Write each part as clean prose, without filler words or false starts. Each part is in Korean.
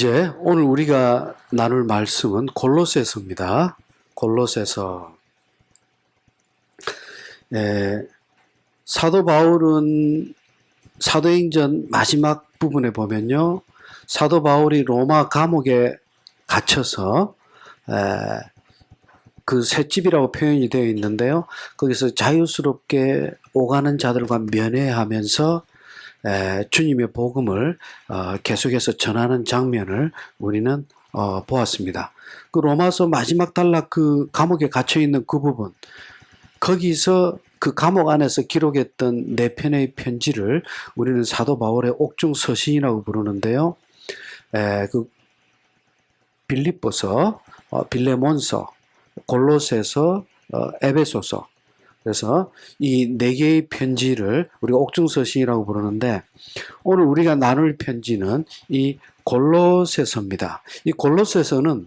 이제 오늘 우리가 나눌 말씀은 골로새서입니다. 골로새서. 사도 바울은 사도행전 마지막 부분에 보면요, 사도 바울이 로마 감옥에 갇혀서 그 셋집이라고 표현이 되어 있는데요, 거기서 자유스럽게 오가는 자들과 면회하면서 주님의 복음을 계속해서 전하는 장면을 우리는 보았습니다. 그 로마서 마지막 단락, 그 감옥에 갇혀 있는 그 부분, 거기서 그 감옥 안에서 기록했던 네 편의 편지를 우리는 사도 바울의 옥중 서신이라고 부르는데요. 그 빌립보서, 빌레몬서, 골로새서, 에베소서, 그래서 이 네 개의 편지를 우리가 옥중서신이라고 부르는데, 오늘 우리가 나눌 편지는 이 골로새서입니다. 이 골로새서는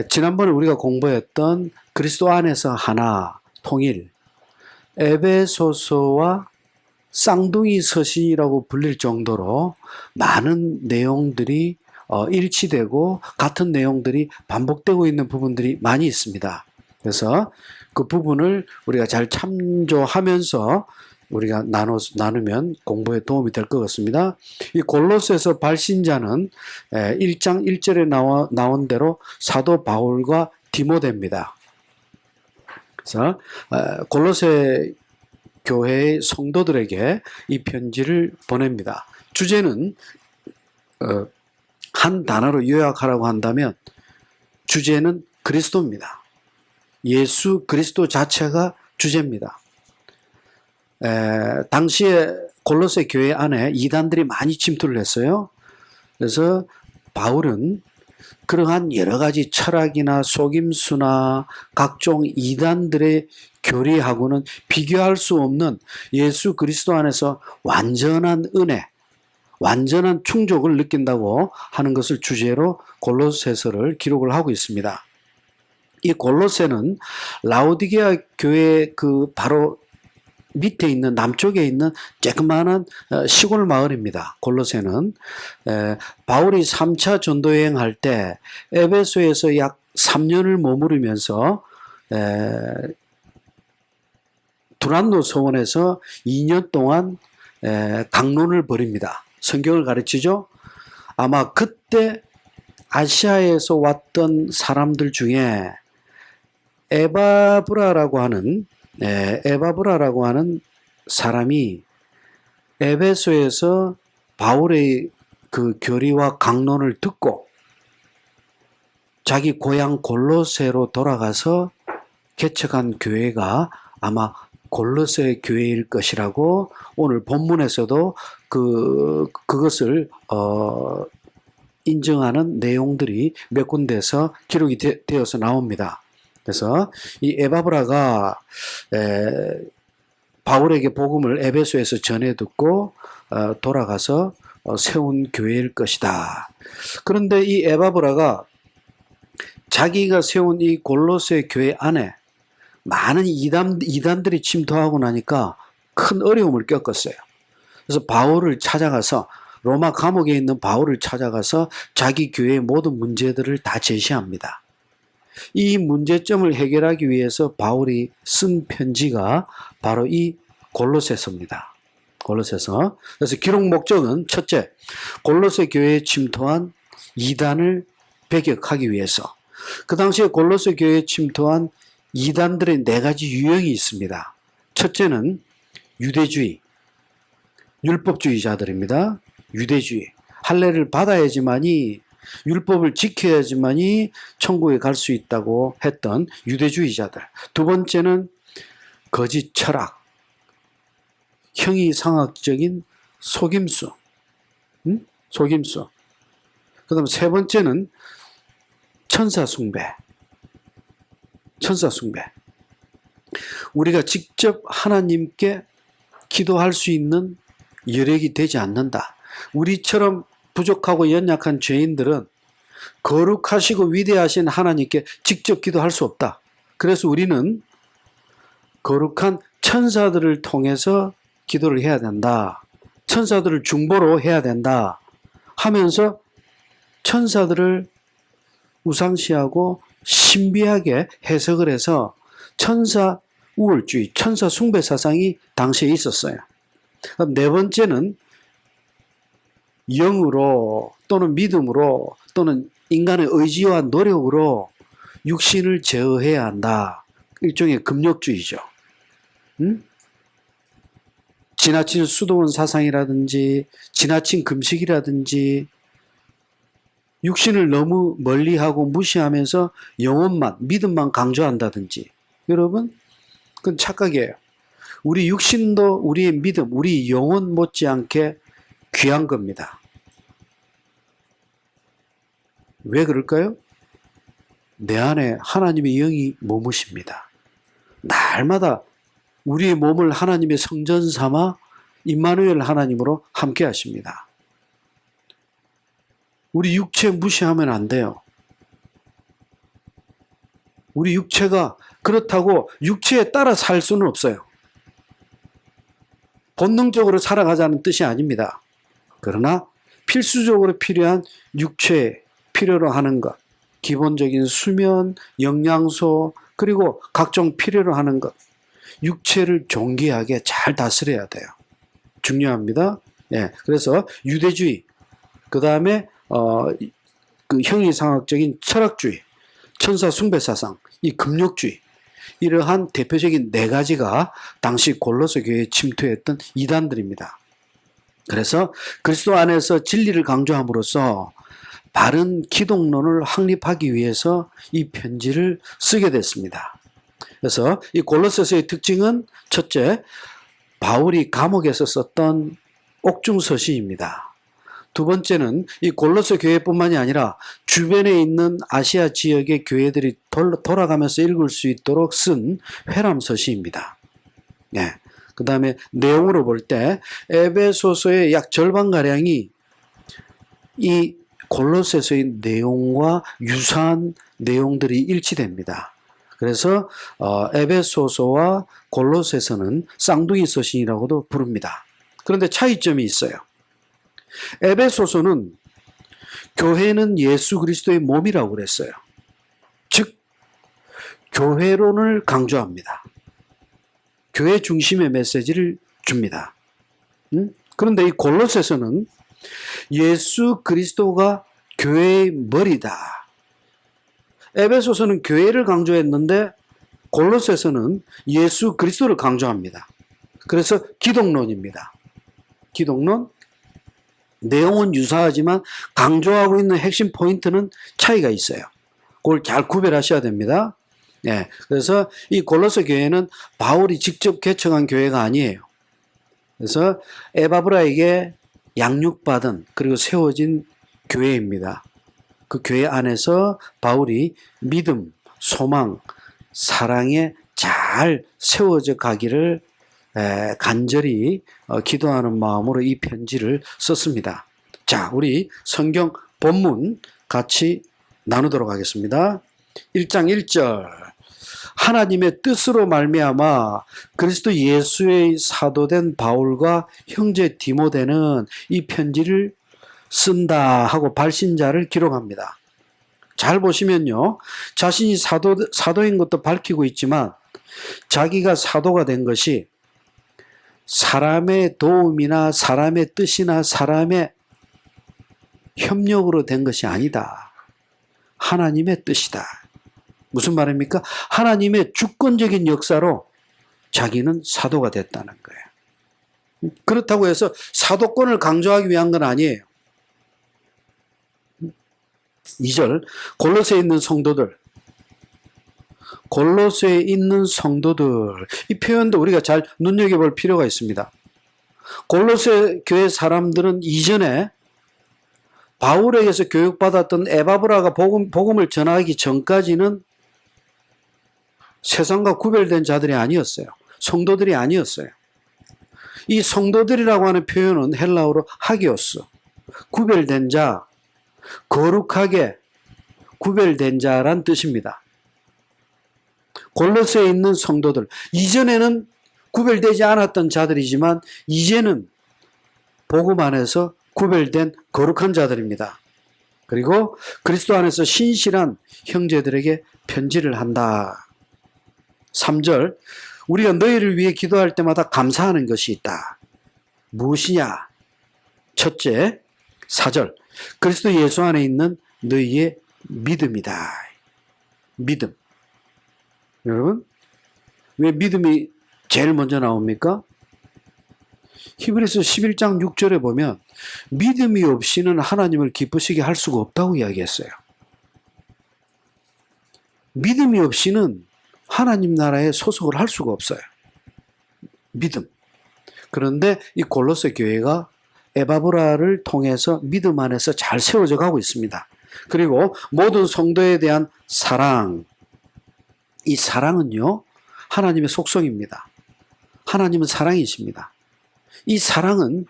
지난번에 우리가 공부했던 그리스도 안에서 하나, 통일, 에베소서와 쌍둥이 서신이라고 불릴 정도로 많은 내용들이 일치되고 같은 내용들이 반복되고 있는 부분들이 많이 있습니다. 그래서 그 부분을 우리가 잘 참조하면서 우리가 나누면 공부에 도움이 될 것 같습니다. 이 골로새서 발신자는 1장 1절에 나온 대로 사도 바울과 디모데입니다. 그래서 골로새 교회의 성도들에게 이 편지를 보냅니다. 주제는 한 단어로 요약하라고 한다면 주제는 그리스도입니다. 예수 그리스도 자체가 주제입니다. 당시에 골로새 교회 안에 이단들이 많이 침투를 했어요. 그래서 바울은 그러한 여러 가지 철학이나 속임수나 각종 이단들의 교리하고는 비교할 수 없는 예수 그리스도 안에서 완전한 은혜, 완전한 충족을 느낀다고 하는 것을 주제로 골로새서를 기록을 하고 있습니다. 이 골로새는 라오디게아 교회 그 바로 밑에 있는, 남쪽에 있는 조그마한 시골 마을입니다. 골로새는 바울이 3차 전도 여행할 때 에베소에서 약 3년을 머무르면서 두란노 서원에서 2년 동안 강론을 벌입니다. 성경을 가르치죠. 아마 그때 아시아에서 왔던 사람들 중에 에바브라라고 하는 사람이 에베소에서 바울의 그 교리와 강론을 듣고 자기 고향 골로새로 돌아가서 개척한 교회가 아마 골로새 교회일 것이라고 오늘 본문에서도 그것을 인정하는 내용들이 몇 군데에서 기록이 되어서 나옵니다. 그래서 이 에바브라가 바울에게 복음을 에베소에서 전해 듣고 돌아가서 세운 교회일 것이다. 그런데 이 에바브라가 자기가 세운 이 골로새 교회 안에 많은 이단들이 침투하고 나니까 큰 어려움을 겪었어요. 그래서 바울을 찾아가서, 로마 감옥에 있는 바울을 찾아가서 자기 교회의 모든 문제들을 다 제시합니다. 이 문제점을 해결하기 위해서 바울이 쓴 편지가 바로 이 골로새서입니다. 골로새서. 그래서 기록 목적은 첫째, 골로새 교회에 침투한 이단을 배격하기 위해서. 그 당시에 골로새 교회에 침투한 이단들의 네 가지 유형이 있습니다. 첫째는 유대주의, 율법주의자들입니다. 유대주의. 할례를 받아야지만이, 율법을 지켜야지만이 천국에 갈 수 있다고 했던 유대주의자들. 두 번째는 거짓 철학, 형이상학적인 속임수, 속임수. 그 다음 세 번째는 천사숭배. 천사숭배. 우리가 직접 하나님께 기도할 수 있는 여력이 되지 않는다. 우리처럼 부족하고 연약한 죄인들은 거룩하시고 위대하신 하나님께 직접 기도할 수 없다. 그래서 우리는 거룩한 천사들을 통해서 기도를 해야 된다. 천사들을 중보로 해야 된다 하면서 천사들을 우상시하고 신비하게 해석을 해서 천사 우월주의, 천사 숭배 사상이 당시에 있었어요. 네 번째는 영으로 또는 믿음으로 또는 인간의 의지와 노력으로 육신을 제어해야 한다. 일종의 금욕주의죠. 지나친 수도원 사상이라든지 지나친 금식이라든지 육신을 너무 멀리하고 무시하면서 영혼만, 믿음만 강조한다든지, 여러분, 그건 착각이에요. 우리 육신도 우리의 믿음, 우리 영혼 못지않게 귀한 겁니다. 왜 그럴까요? 내 안에 하나님의 영이 머무십니다. 날마다 우리의 몸을 하나님의 성전 삼아 임마누엘 하나님으로 함께 하십니다. 우리 육체 무시하면 안 돼요. 우리 육체가 그렇다고 육체에 따라 살 수는 없어요. 본능적으로 살아가자는 뜻이 아닙니다. 그러나 필수적으로 필요한 육체에 필요로 하는 것, 기본적인 수면, 영양소, 그리고 각종 필요로 하는 것, 육체를 존귀하게 잘 다스려야 돼요. 중요합니다. 예, 그래서 유대주의, 그 다음에 그 형이상학적인 철학주의, 천사 숭배 사상, 이 금욕주의, 이러한 대표적인 네 가지가 당시 골로새 교회에 침투했던 이단들입니다. 그래서 그리스도 안에서 진리를 강조함으로써 바른 기독론을 확립하기 위해서 이 편지를 쓰게 됐습니다. 그래서 이 골로새서의 특징은 첫째, 바울이 감옥에서 썼던 옥중서시입니다. 두 번째는 이 골로새 교회뿐만이 아니라 주변에 있는 아시아 지역의 교회들이 돌아가면서 읽을 수 있도록 쓴 회람서시입니다. 네. 그 다음에 내용으로 볼 때 에베소서의 약 절반가량이 이 골로새서의 내용과 유사한 내용들이 일치됩니다. 그래서 에베소서와 골로새서는 쌍둥이 서신이라고도 부릅니다. 그런데 차이점이 있어요. 에베소서는 교회는 예수 그리스도의 몸이라고 그랬어요. 즉 교회론을 강조합니다. 교회 중심의 메시지를 줍니다. 그런데 이 골로새서는 예수 그리스도가 교회의 머리다. 에베소서는 교회를 강조했는데 골로새서는 예수 그리스도를 강조합니다. 그래서 기독론입니다. 기독론, 내용은 유사하지만 강조하고 있는 핵심 포인트는 차이가 있어요. 그걸 잘 구별하셔야 됩니다. 네, 그래서 이 골로새 교회는 바울이 직접 개척한 교회가 아니에요. 그래서 에바브라에게 양육받은 그리고 세워진 교회입니다. 그 교회 안에서 바울이 믿음, 소망, 사랑에 잘 세워져 가기를 간절히 기도하는 마음으로 이 편지를 썼습니다. 자, 우리 성경 본문 같이 나누도록 하겠습니다. 1장 1절. 하나님의 뜻으로 말미암아 그리스도 예수의 사도된 바울과 형제 디모데는 이 편지를 쓴다 하고 발신자를 기록합니다. 잘 보시면요, 자신이 사도인 것도 밝히고 있지만 자기가 사도가 된 것이 사람의 도움이나 사람의 뜻이나 사람의 협력으로 된 것이 아니다. 하나님의 뜻이다. 무슨 말입니까? 하나님의 주권적인 역사로 자기는 사도가 됐다는 거예요. 그렇다고 해서 사도권을 강조하기 위한 건 아니에요. 2절, 골로새에 있는 성도들. 골로새에 있는 성도들. 이 표현도 우리가 잘 눈여겨볼 필요가 있습니다. 골로새 교회 사람들은 이전에 바울에게서 교육받았던 에바브라가 복음을 전하기 전까지는 세상과 구별된 자들이 아니었어요. 성도들이 아니었어요. 이 성도들이라고 하는 표현은 헬라어로 하기오스, 구별된 자, 거룩하게 구별된 자란 뜻입니다. 골로새에 있는 성도들, 이전에는 구별되지 않았던 자들이지만 이제는 복음 안에서 구별된 거룩한 자들입니다. 그리고 그리스도 안에서 신실한 형제들에게 편지를 한다. 3절, 우리가 너희를 위해 기도할 때마다 감사하는 것이 있다. 무엇이냐? 첫째, 4절, 그리스도 예수 안에 있는 너희의 믿음이다. 믿음. 여러분, 왜 믿음이 제일 먼저 나옵니까? 히브리서 11장 6절에 보면 믿음이 없이는 하나님을 기쁘시게 할 수가 없다고 이야기했어요. 믿음이 없이는 하나님 나라에 소속을 할 수가 없어요. 믿음. 그런데 이 골로새 교회가 에바브라를 통해서 믿음 안에서 잘 세워져 가고 있습니다. 그리고 모든 성도에 대한 사랑. 이 사랑은요, 하나님의 속성입니다. 하나님은 사랑이십니다. 이 사랑은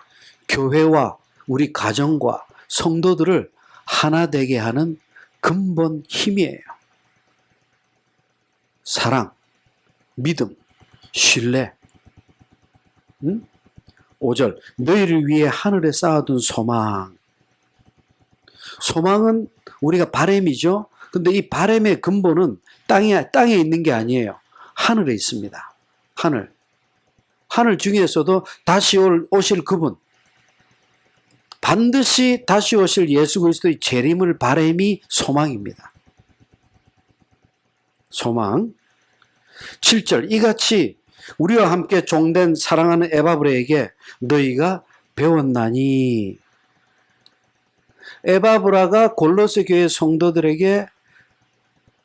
교회와 우리 가정과 성도들을 하나 되게 하는 근본 힘이에요. 사랑, 믿음, 신뢰. 5절, 너희를 위해 하늘에 쌓아둔 소망. 소망은 우리가 바람이죠. 근데 이 바람의 근본은 땅에 있는 게 아니에요. 하늘에 있습니다. 하늘. 하늘 중에서도 다시 오실 그분, 반드시 다시 오실 예수 그리스도의 재림을 바람이 소망입니다. 소망. 7절, 이같이 우리와 함께 종된 사랑하는 에바브라에게 너희가 배웠나니. 에바브라가 골로새 교회 성도들에게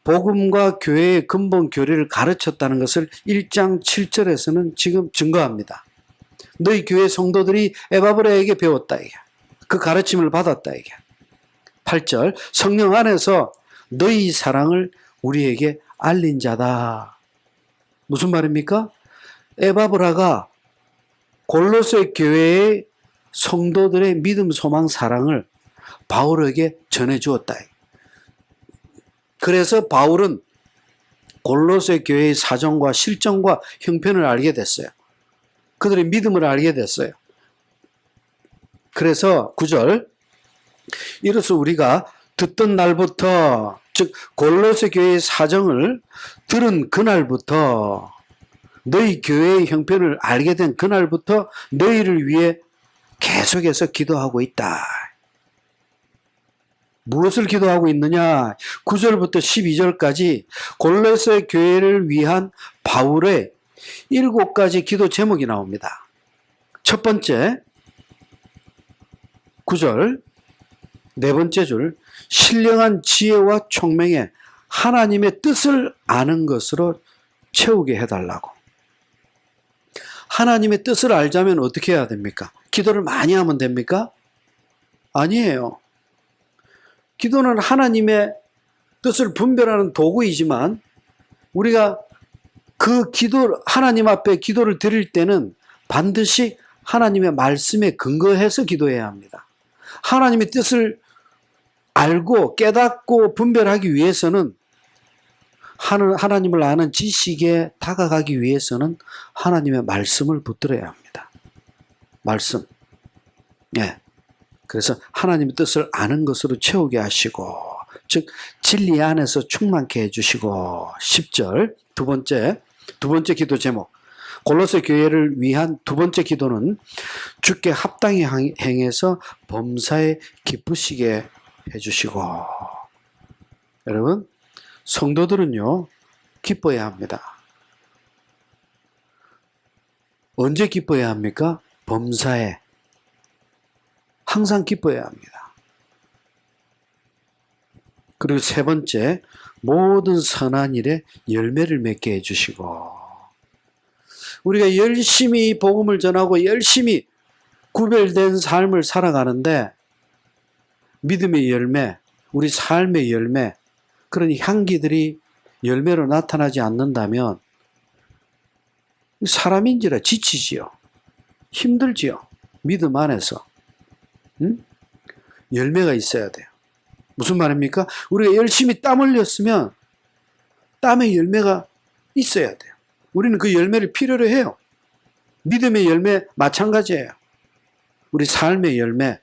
복음과 교회의 근본 교리를 가르쳤다는 것을 1장 7절에서는 지금 증거합니다. 너희 교회 성도들이 에바브라에게 배웠다. 그 가르침을 받았다. 8절, 성령 안에서 너희 사랑을 우리에게 알린 자다. 무슨 말입니까? 에바브라가 골로새 교회의 성도들의 믿음, 소망, 사랑을 바울에게 전해주었다. 그래서 바울은 골로새 교회의 사정과 실정과 형편을 알게 됐어요. 그들의 믿음을 알게 됐어요. 그래서 9절, 이로써 우리가 듣던 날부터, 즉 골로새 교회의 사정을 들은 그날부터, 너희 교회의 형편을 알게 된 그날부터 너희를 위해 계속해서 기도하고 있다. 무엇을 기도하고 있느냐? 9절부터 12절까지 골로새 교회를 위한 바울의 7가지 기도 제목이 나옵니다. 첫 번째, 9절, 네 번째 줄, 신령한 지혜와 총명에 하나님의 뜻을 아는 것으로 채우게 해달라고. 하나님의 뜻을 알자면 어떻게 해야 됩니까? 기도를 많이 하면 됩니까? 아니에요. 기도는 하나님의 뜻을 분별하는 도구이지만 우리가 그 하나님 앞에 기도를 드릴 때는 반드시 하나님의 말씀에 근거해서 기도해야 합니다. 하나님의 뜻을 알고 깨닫고 분별하기 위해서는, 하나님을 아는 지식에 다가가기 위해서는 하나님의 말씀을 붙들어야 합니다. 말씀. 예. 그래서 하나님의 뜻을 아는 것으로 채우게 하시고, 즉 진리 안에서 충만케 해주시고. 10절, 두 번째 기도 제목, 골로새 교회를 위한 두 번째 기도는 주께 합당히 행해서 범사에 기쁘시게 해주시고. 여러분, 성도들은요 기뻐해야 합니다. 언제 기뻐해야 합니까? 범사에. 항상 기뻐해야 합니다. 그리고 세 번째, 모든 선한 일에 열매를 맺게 해주시고. 우리가 열심히 복음을 전하고 열심히 구별된 삶을 살아가는데 믿음의 열매, 우리 삶의 열매, 그런 향기들이 열매로 나타나지 않는다면 사람인지라 지치지요. 힘들지요. 믿음 안에서. 열매가 있어야 돼요. 무슨 말입니까? 우리가 열심히 땀 흘렸으면 땀의 열매가 있어야 돼요. 우리는 그 열매를 필요로 해요. 믿음의 열매 마찬가지예요. 우리 삶의 열매.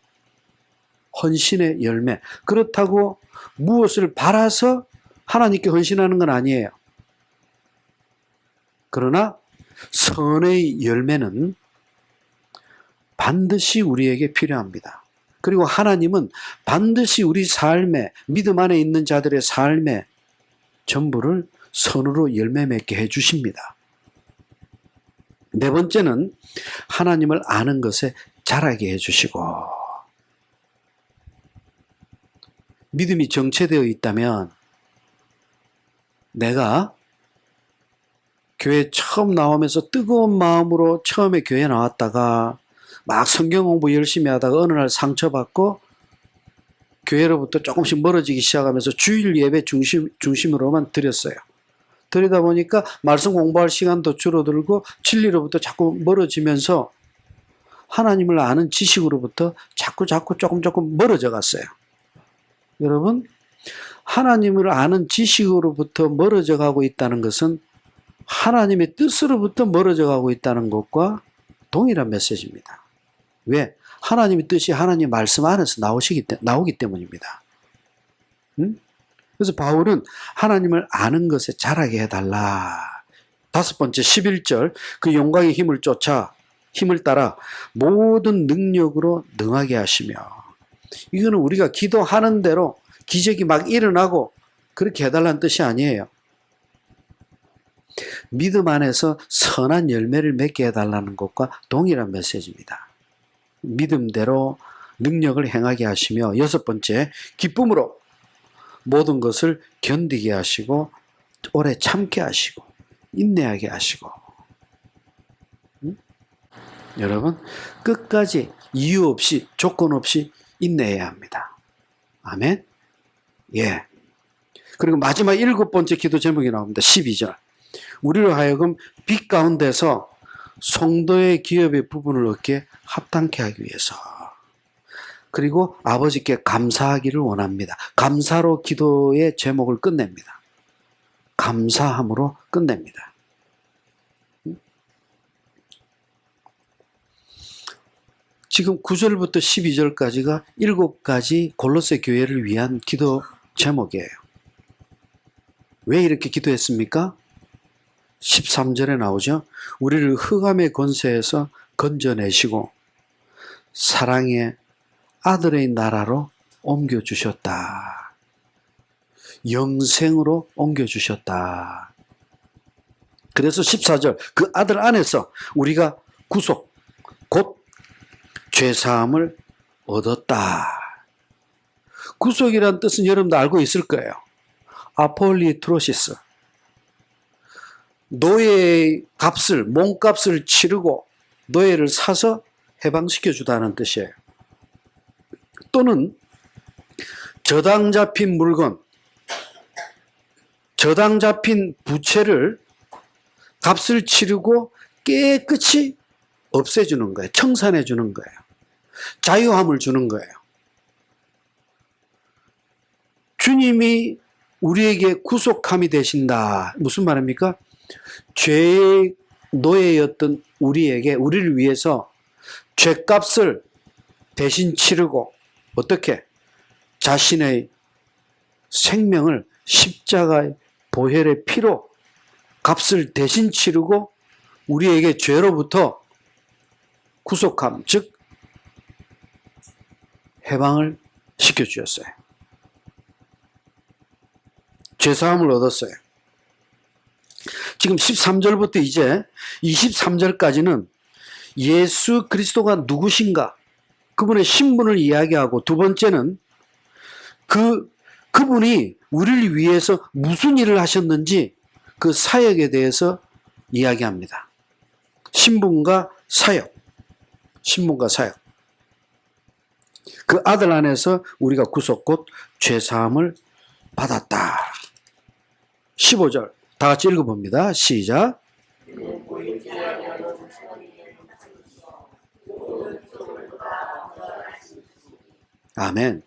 헌신의 열매. 그렇다고 무엇을 바라서 하나님께 헌신하는 건 아니에요. 그러나 선의 열매는 반드시 우리에게 필요합니다. 그리고 하나님은 반드시 우리 삶에, 믿음 안에 있는 자들의 삶에 전부를 선으로 열매 맺게 해주십니다. 네 번째는 하나님을 아는 것에 자라게 해주시고, 믿음이 정체되어 있다면 내가 교회 처음 나오면서 뜨거운 마음으로 처음에 교회 나왔다가 막 성경 공부 열심히 하다가 어느 날 상처받고 교회로부터 조금씩 멀어지기 시작하면서 주일 예배 중심으로만 드렸어요. 그러다 보니까 말씀 공부할 시간도 줄어들고 진리로부터 자꾸 멀어지면서 하나님을 아는 지식으로부터 자꾸 조금 멀어져 갔어요. 여러분, 하나님을 아는 지식으로부터 멀어져 가고 있다는 것은 하나님의 뜻으로부터 멀어져 가고 있다는 것과 동일한 메시지입니다. 왜? 하나님의 뜻이 하나님의 말씀 안에서 나오기 때문입니다. 그래서 바울은 하나님을 아는 것에 자라게 해달라. 다섯 번째 11절, 그 영광의 힘을 쫓아 힘을 따라 모든 능력으로 능하게 하시며. 이거는 우리가 기도하는 대로 기적이 막 일어나고 그렇게 해달라는 뜻이 아니에요. 믿음 안에서 선한 열매를 맺게 해달라는 것과 동일한 메시지입니다. 믿음대로 능력을 행하게 하시며, 여섯 번째, 기쁨으로 모든 것을 견디게 하시고 오래 참게 하시고 인내하게 하시고. 여러분, 끝까지 이유 없이 조건 없이 인내해야 합니다. 아멘. 예. 그리고 마지막 일곱 번째 기도 제목이 나옵니다. 12절. 우리로 하여금 빛 가운데서 성도의 기업의 부분을 얻게 합당케 하기 위해서. 그리고 아버지께 감사하기를 원합니다. 감사로 기도의 제목을 끝냅니다. 감사함으로 끝냅니다. 지금 9절부터 12절까지가 7가지 골로새 교회를 위한 기도 제목이에요. 왜 이렇게 기도했습니까? 13절에 나오죠. 우리를 흑암의 권세에서 건져내시고 사랑의 아들의 나라로 옮겨주셨다. 영생으로 옮겨주셨다. 그래서 14절, 그 아들 안에서 우리가 구속, 곧 죄사함을 얻었다. 구속이란 뜻은 여러분도 알고 있을 거예요. 아폴리트로시스. 노예의 값을, 몸값을 치르고 노예를 사서 해방시켜 주다는 뜻이에요. 또는 저당 잡힌 물건, 저당 잡힌 부채를 값을 치르고 깨끗이 없애주는 거예요. 청산해 주는 거예요. 자유함을 주는 거예요. 주님이 우리에게 구속함이 되신다. 무슨 말입니까? 죄의 노예였던 우리를 위해서 죄값을 대신 치르고, 어떻게? 자신의 생명을 십자가의 보혈의 피로 값을 대신 치르고 우리에게 죄로부터 구속함, 즉 해방을 시켜주셨어요. 죄사함을 얻었어요. 지금 13절부터 이제 23절까지는 예수 그리스도가 누구신가, 그분의 신분을 이야기하고, 두 번째는 그분이 우리를 위해서 무슨 일을 하셨는지 그 사역에 대해서 이야기합니다. 신분과 사역. 신분과 사역. 그 아들 안에서 우리가 구속 곧 죄사함을 받았다. 15절 다 같이 읽어봅니다. 시작. 아멘.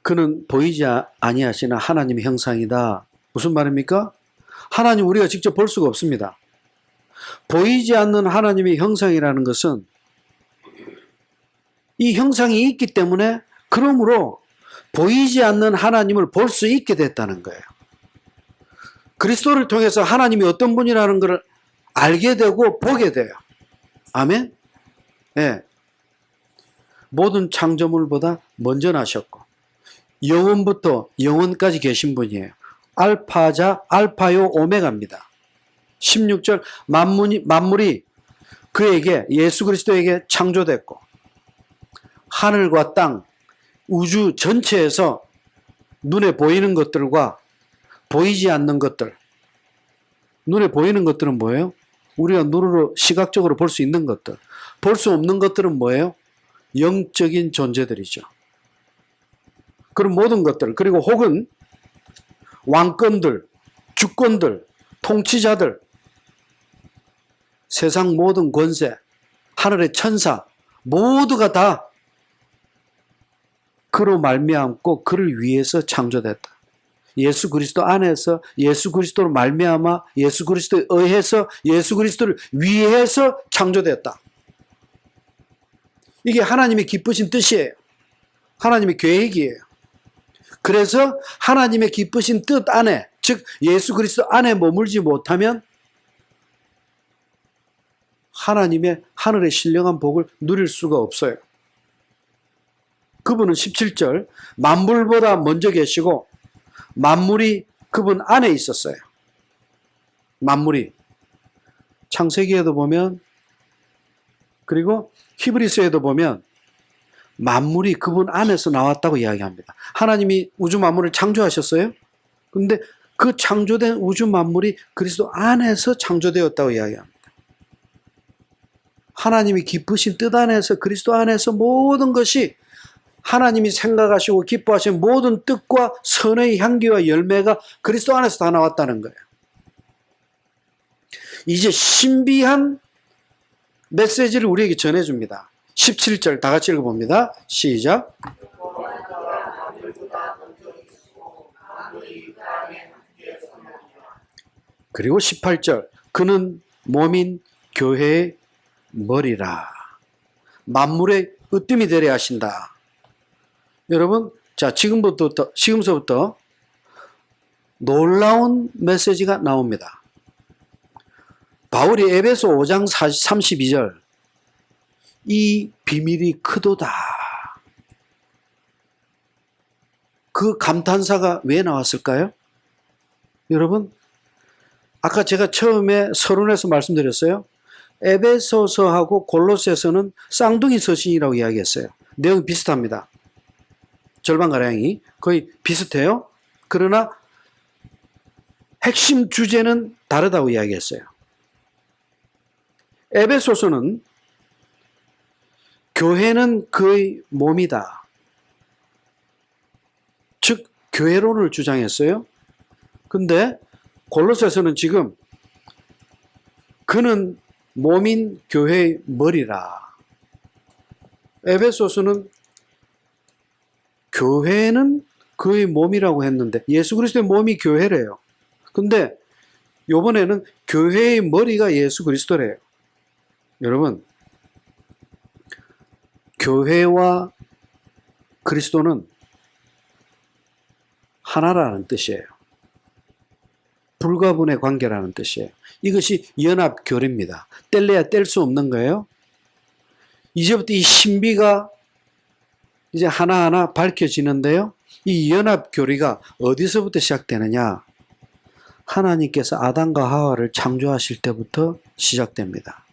그는 보이지 아니하시는 하나님의 형상이다. 무슨 말입니까? 하나님 우리가 직접 볼 수가 없습니다. 보이지 않는 하나님의 형상이라는 것은 이 형상이 있기 때문에 그러므로 보이지 않는 하나님을 볼 수 있게 됐다는 거예요. 그리스도를 통해서 하나님이 어떤 분이라는 것을 알게 되고 보게 돼요. 아멘? 예. 모든 창조물보다 먼저 나셨고 영원부터 영원까지 계신 분이에요. 알파요 오메가입니다. 16절 만물이 그에게 예수 그리스도에게 창조됐고 하늘과 땅 우주 전체에서 눈에 보이는 것들과 보이지 않는 것들. 눈에 보이는 것들은 뭐예요? 우리가 눈으로 시각적으로 볼 수 있는 것들. 볼 수 없는 것들은 뭐예요? 영적인 존재들이죠. 그런 모든 것들, 그리고 혹은 왕권들, 주권들, 통치자들, 세상 모든 권세, 하늘의 천사 모두가 다 그로 말미암고 그를 위해서 창조됐다. 예수 그리스도 안에서 예수 그리스도로 말미암아 예수 그리스도에 의해서 예수 그리스도를 위해서 창조됐다. 이게 하나님의 기쁘신 뜻이에요. 하나님의 계획이에요. 그래서 하나님의 기쁘신 뜻 안에, 즉 예수 그리스도 안에 머물지 못하면 하나님의 하늘의 신령한 복을 누릴 수가 없어요. 그분은 17절 만물보다 먼저 계시고 만물이 그분 안에 있었어요. 만물이 창세기에도 보면, 그리고 히브리서에도 보면 만물이 그분 안에서 나왔다고 이야기합니다. 하나님이 우주 만물을 창조하셨어요. 그런데 그 창조된 우주 만물이 그리스도 안에서 창조되었다고 이야기합니다. 하나님이 기쁘신 뜻 안에서 그리스도 안에서 모든 것이 하나님이 생각하시고 기뻐하시는 모든 뜻과 선의 향기와 열매가 그리스도 안에서 다 나왔다는 거예요. 이제 신비한 메시지를 우리에게 전해줍니다. 17절 다 같이 읽어봅니다. 시작. 그리고 18절 그는 몸인 교회의 머리라. 만물의 으뜸이 되려 하신다. 여러분, 자, 지금서부터 놀라운 메시지가 나옵니다. 바울이 에베소 5장 32절 이 비밀이 크도다. 그 감탄사가 왜 나왔을까요? 여러분, 아까 제가 처음에 서론에서 말씀드렸어요. 에베소서하고 골로새서는 쌍둥이 서신이라고 이야기했어요. 내용이 비슷합니다. 절반가량이 거의 비슷해요. 그러나 핵심 주제는 다르다고 이야기했어요. 에베소서는 교회는 그의 몸이다. 즉 교회론을 주장했어요. 근데 골로새서는 지금 그는 몸인 교회의 머리라. 에베소서는 교회는 그의 몸이라고 했는데 예수 그리스도의 몸이 교회래요. 근데 이번에는 교회의 머리가 예수 그리스도래요. 여러분, 교회와 그리스도는 하나라는 뜻이에요. 불가분의 관계라는 뜻이에요. 이것이 연합교리입니다. 뗄래야 뗄 수 없는 거예요. 이제부터 이 신비가 이제 하나하나 밝혀지는데요. 이 연합교리가 어디서부터 시작되느냐? 하나님께서 아담과 하와를 창조하실 때부터 시작됩니다.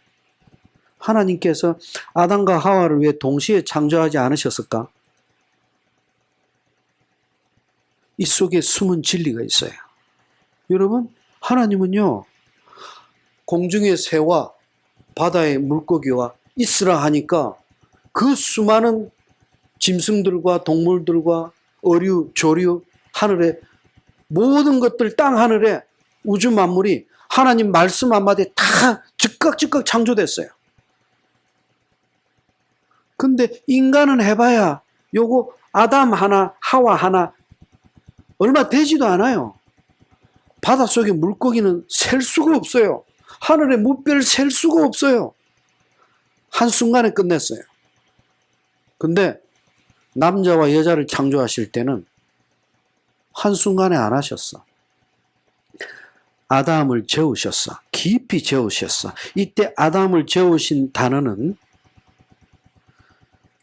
하나님께서 아담과 하와를 왜 동시에 창조하지 않으셨을까? 이 속에 숨은 진리가 있어요. 여러분, 하나님은요, 공중의 새와 바다의 물고기와 있으라 하니까 그 수많은 짐승들과 동물들과 어류, 조류, 하늘의 모든 것들, 땅 하늘에 우주 만물이 하나님 말씀 한마디에 다 즉각 창조됐어요. 근데 인간은 해봐야 요거 아담 하나, 하와 하나 얼마 되지도 않아요. 바닷속의 물고기는 셀 수가 없어요. 하늘의 무별 셀 수가 없어요. 한순간에 끝냈어요. 근데 남자와 여자를 창조하실 때는 한순간에 안 하셨어. 아담을 재우셨어. 깊이 재우셨어. 이때 아담을 재우신 단어는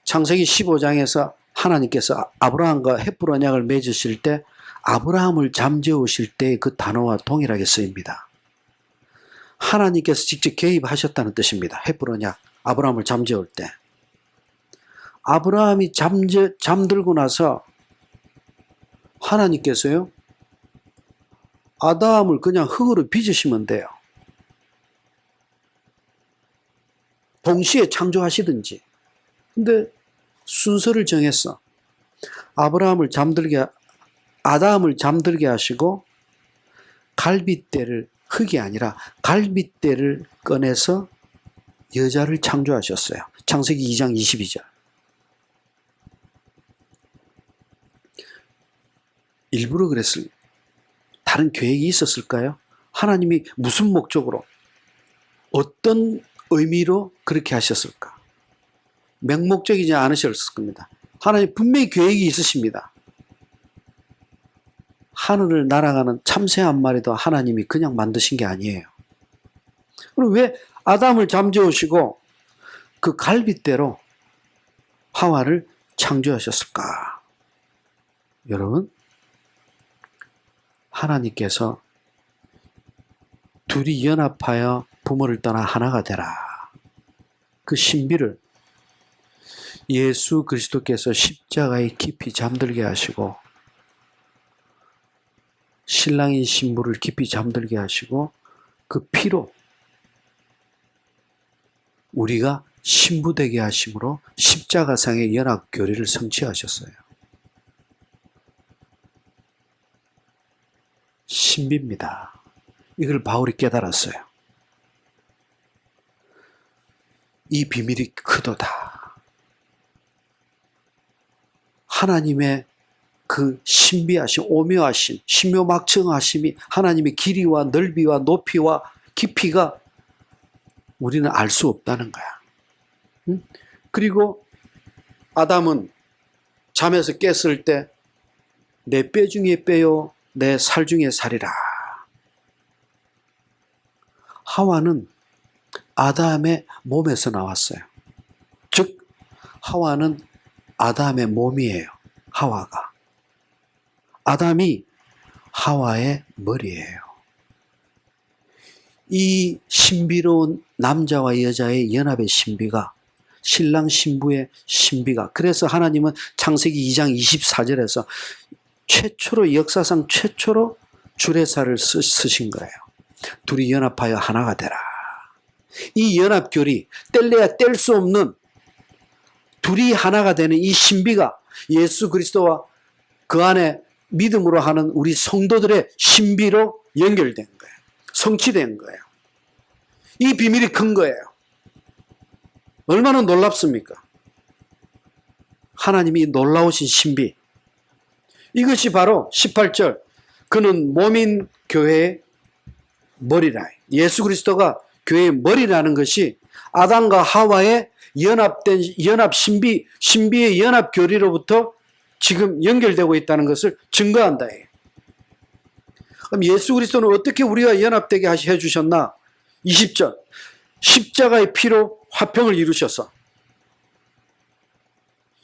창세기 15장에서 하나님께서 아브라함과 헷불 언약을 맺으실 때 아브라함을 잠재우실 때 그 단어와 동일하게 쓰입니다. 하나님께서 직접 개입하셨다는 뜻입니다. 헷불 언약, 아브라함을 잠재울 때. 아브라함이 잠들고 나서 하나님께서요, 아담을 그냥 흙으로 빚으시면 돼요. 동시에 창조하시든지. 근데 순서를 정했어. 아담을 잠들게 하시고 갈빗대를, 흙이 아니라 갈빗대를 꺼내서 여자를 창조하셨어요. 창세기 2장 22절. 일부러 그랬을, 다른 계획이 있었을까요? 하나님이 무슨 목적으로, 어떤 의미로 그렇게 하셨을까? 맹목적이지 않으셨을 겁니다. 하나님 분명히 계획이 있으십니다. 하늘을 날아가는 참새 한 마리도 하나님이 그냥 만드신 게 아니에요. 그럼 왜 아담을 잠재우시고 그 갈빗대로 하와를 창조하셨을까? 여러분, 하나님께서 둘이 연합하여 부모를 떠나 하나가 되라. 그 신비를 예수 그리스도께서 십자가에 깊이 잠들게 하시고 신랑인 신부를 깊이 잠들게 하시고 그 피로 우리가 신부되게 하심으로 십자가상의 연합 교리를 성취하셨어요. 신비입니다. 이걸 바울이 깨달았어요. 이 비밀이 크도다. 하나님의 그 신비하심, 오묘하심, 신묘막청하심이 하나님의 길이와 넓이와 높이와 깊이가 우리는 알 수 없다는 거야. 응? 그리고 아담은 잠에서 깼을 때 내 뼈 중에 뼈요, 내 살 중에 살이라. 하와는 아담의 몸에서 나왔어요. 즉 하와는 아담의 몸이에요. 하와가. 아담이 하와의 머리예요. 이 신비로운 남자와 여자의 연합의 신비가, 신랑 신부의 신비가, 그래서 하나님은 창세기 2장 24절에서 최초로, 역사상 최초로 주례사를 쓰신 거예요. 둘이 연합하여 하나가 되라. 이 연합교리, 뗄래야 뗄 수 없는 둘이 하나가 되는 이 신비가 예수 그리스도와 그 안에 믿음으로 하는 우리 성도들의 신비로 연결된 거예요. 성취된 거예요. 이 비밀이 큰 거예요. 얼마나 놀랍습니까? 하나님이 놀라우신 신비. 이것이 바로 18절, 그는 몸인 교회의 머리라. 예수 그리스도가 교회의 머리라는 것이 아담과 하와의 연합된 연합 신비의 연합 교리로부터 지금 연결되고 있다는 것을 증거한다. 그럼 예수 그리스도는 어떻게 우리와 연합되게 해주셨나? 20절, 십자가의 피로 화평을 이루셔서.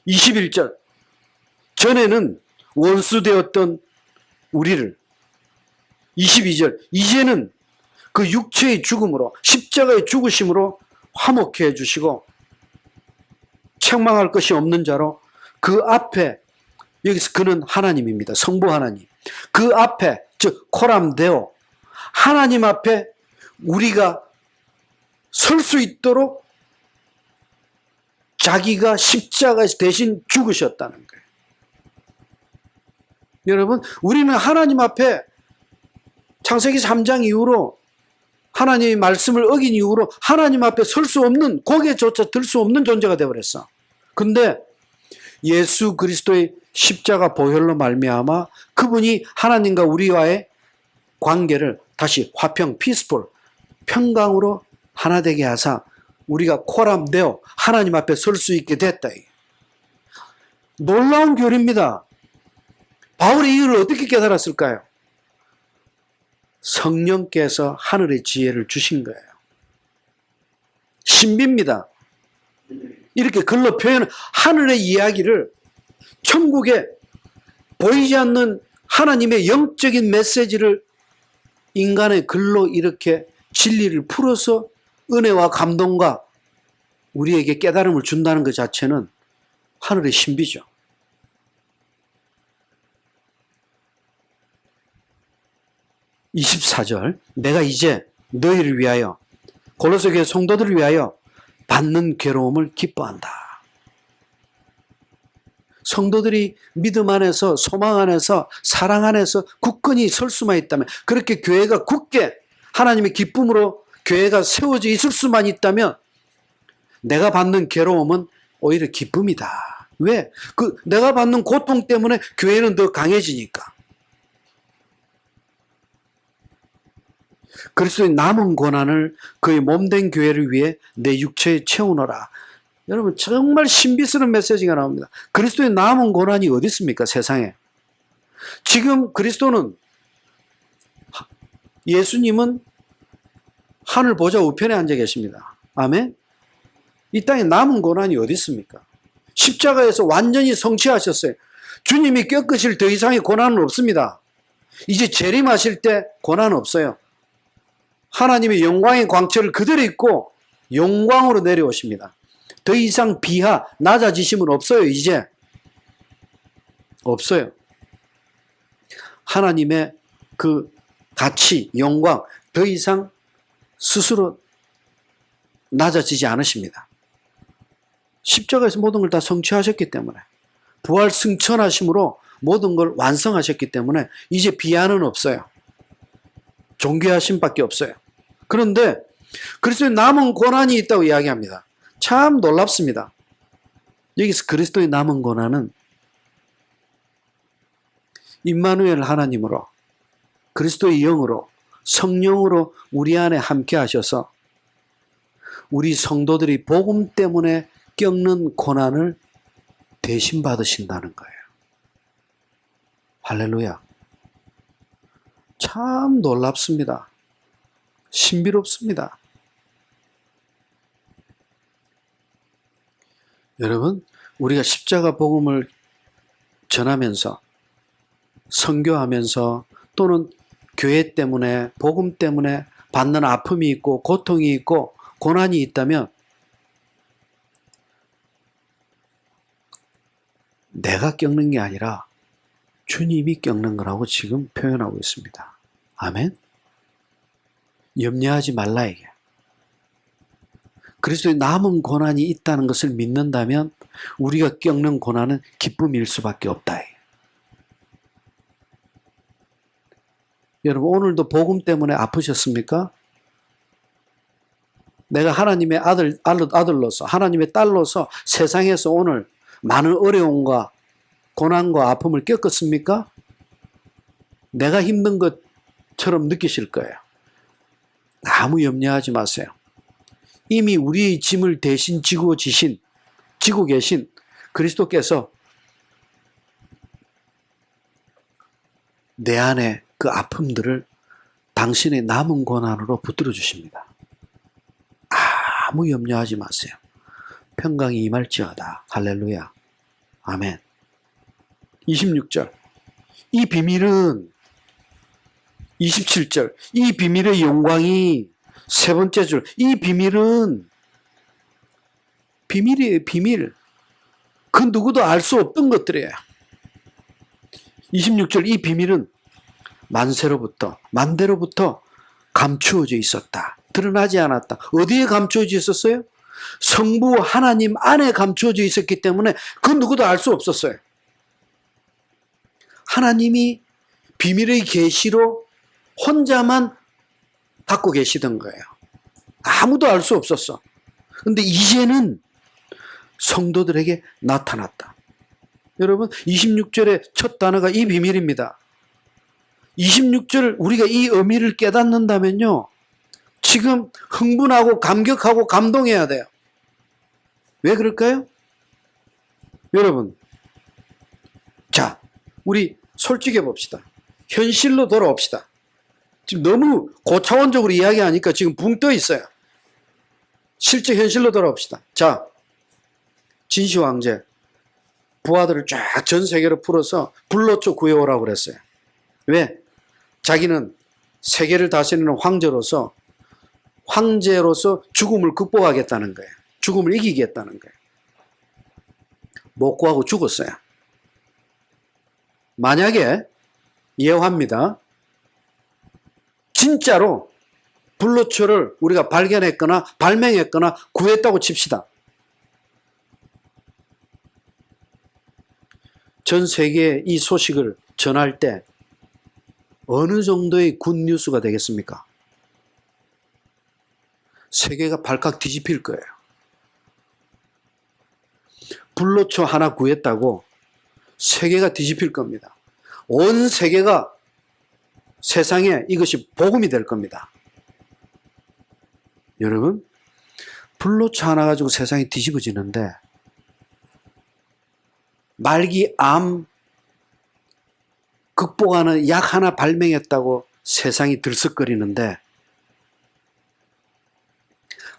21절, 전에는 원수되었던 우리를. 22절, 이제는 그 육체의 죽음으로, 십자가의 죽으심으로 화목해 해주시고 책망할 것이 없는 자로 그 앞에, 여기서 그는 하나님입니다. 성부 하나님. 그 앞에, 즉 코람데오, 하나님 앞에 우리가 설 수 있도록 자기가 십자가 대신 죽으셨다는 거예요. 여러분, 우리는 하나님 앞에 창세기 3장 이후로 하나님의 말씀을 어긴 이후로 하나님 앞에 설 수 없는, 고개조차 들 수 없는 존재가 되어버렸어. 근데 예수 그리스도의 십자가 보혈로 말미암아 그분이 하나님과 우리와의 관계를 다시 화평, 피스풀, 평강으로 하나 되게 하사 우리가 코람되어 하나님 앞에 설 수 있게 됐다. 놀라운 교리입니다. 바울이 이걸 어떻게 깨달았을까요? 성령께서 하늘의 지혜를 주신 거예요. 신비입니다. 이렇게 글로 표현, 하늘의 이야기를 천국에 보이지 않는 하나님의 영적인 메시지를 인간의 글로 이렇게 진리를 풀어서 은혜와 감동과 우리에게 깨달음을 준다는 것 자체는 하늘의 신비죠. (24절) 내가 이제 너희를 위하여 골로새 교회 성도들을 위하여 받는 괴로움을 기뻐한다. 성도들이 믿음 안에서, 소망 안에서, 사랑 안에서 굳건히 설 수만 있다면, 그렇게 교회가 굳게 하나님의 기쁨으로 교회가 세워져 있을 수만 있다면 내가 받는 괴로움은 오히려 기쁨이다. 왜? 내가 받는 고통 때문에 교회는 더 강해지니까. 그리스도의 남은 고난을 그의 몸된 교회를 위해 내 육체에 채우노라. 여러분, 정말 신비스러운 메시지가 나옵니다. 그리스도의 남은 고난이 어디 있습니까? 세상에. 지금 그리스도는, 예수님은 하늘 보좌 우편에 앉아 계십니다. 아멘? 이 땅에 남은 고난이 어디 있습니까? 십자가에서 완전히 성취하셨어요. 주님이 겪으실 더 이상의 고난은 없습니다. 이제 재림하실 때 고난은 없어요. 하나님의 영광의 광채를 그대로 입고 영광으로 내려오십니다. 더 이상 비하, 낮아지심은 없어요. 이제 없어요. 하나님의 그 가치, 영광 더 이상 스스로 낮아지지 않으십니다. 십자가에서 모든 걸 다 성취하셨기 때문에, 부활 승천하심으로 모든 걸 완성하셨기 때문에 이제 비하는 없어요. 존귀하심밖에 없어요. 그런데 그리스도의 남은 고난이 있다고 이야기합니다. 참 놀랍습니다. 여기서 그리스도의 남은 고난은 임마누엘 하나님으로, 그리스도의 영으로, 성령으로 우리 안에 함께 하셔서 우리 성도들이 복음 때문에 겪는 고난을 대신 받으신다는 거예요. 할렐루야. 참 놀랍습니다. 신비롭습니다. 여러분, 우리가 십자가 복음을 전하면서, 선교하면서, 또는 교회 때문에, 복음 때문에 받는 아픔이 있고 고통이 있고 고난이 있다면 내가 겪는 게 아니라 주님이 겪는 거라고 지금 표현하고 있습니다. 아멘? 염려하지 말라 이게. 그리스도의 남은 고난이 있다는 것을 믿는다면 우리가 겪는 고난은 기쁨일 수밖에 없다. 여러분, 오늘도 복음 때문에 아프셨습니까? 내가 하나님의 아들로서, 하나님의 딸로서 세상에서 오늘 많은 어려움과 고난과 아픔을 겪었습니까? 내가 힘든 것처럼 느끼실 거예요. 아무 염려하지 마세요. 이미 우리의 짐을 대신 지고 계신 그리스도께서 내 안에 그 아픔들을 당신의 남은 고난으로 붙들어 주십니다. 아무 염려하지 마세요. 평강이 임할지어다. 할렐루야. 아멘. 26절. 이 비밀은, 27절. 이 비밀의 영광이, 세 번째 줄. 이 비밀은 비밀이에요. 비밀. 그 누구도 알 수 없던 것들이에요. 26절. 이 비밀은 만대로부터 감추어져 있었다. 드러나지 않았다. 어디에 감추어져 있었어요? 성부 하나님 안에 감추어져 있었기 때문에 그 누구도 알 수 없었어요. 하나님이 비밀의 계시로 혼자만 갖고 계시던 거예요. 아무도 알 수 없었어. 그런데 이제는 성도들에게 나타났다. 여러분, 26절의 첫 단어가 이 비밀입니다. 26절 우리가 이 의미를 깨닫는다면요, 지금 흥분하고 감격하고 감동해야 돼요. 왜 그럴까요? 여러분, 자, 우리 솔직해 봅시다. 현실로 돌아옵시다. 지금 너무 고차원적으로 이야기하니까 지금 붕 떠 있어요. 실제 현실로 돌아옵시다. 자, 진시 황제 부하들을 쫙 전 세계로 풀어서 불로초 구해오라고 그랬어요. 왜? 자기는 세계를 다스리는 황제로서 죽음을 극복하겠다는 거예요. 죽음을 이기겠다는 거예요. 못 구하고 죽었어요. 만약에 예화입니다. 진짜로 불로초를 우리가 발견했거나 발명했거나 구했다고 칩시다. 전 세계에 이 소식을 전할 때 어느 정도의 굿뉴스가 되겠습니까? 세계가 발칵 뒤집힐 거예요. 불로초 하나 구했다고 세계가 뒤집힐 겁니다. 온 세계가 세상에 이것이 복음이 될 겁니다. 여러분, 불로초 하나 가지고 세상이 뒤집어지는데 말기 암 극복하는 약 하나 발명했다고 세상이 들썩거리는데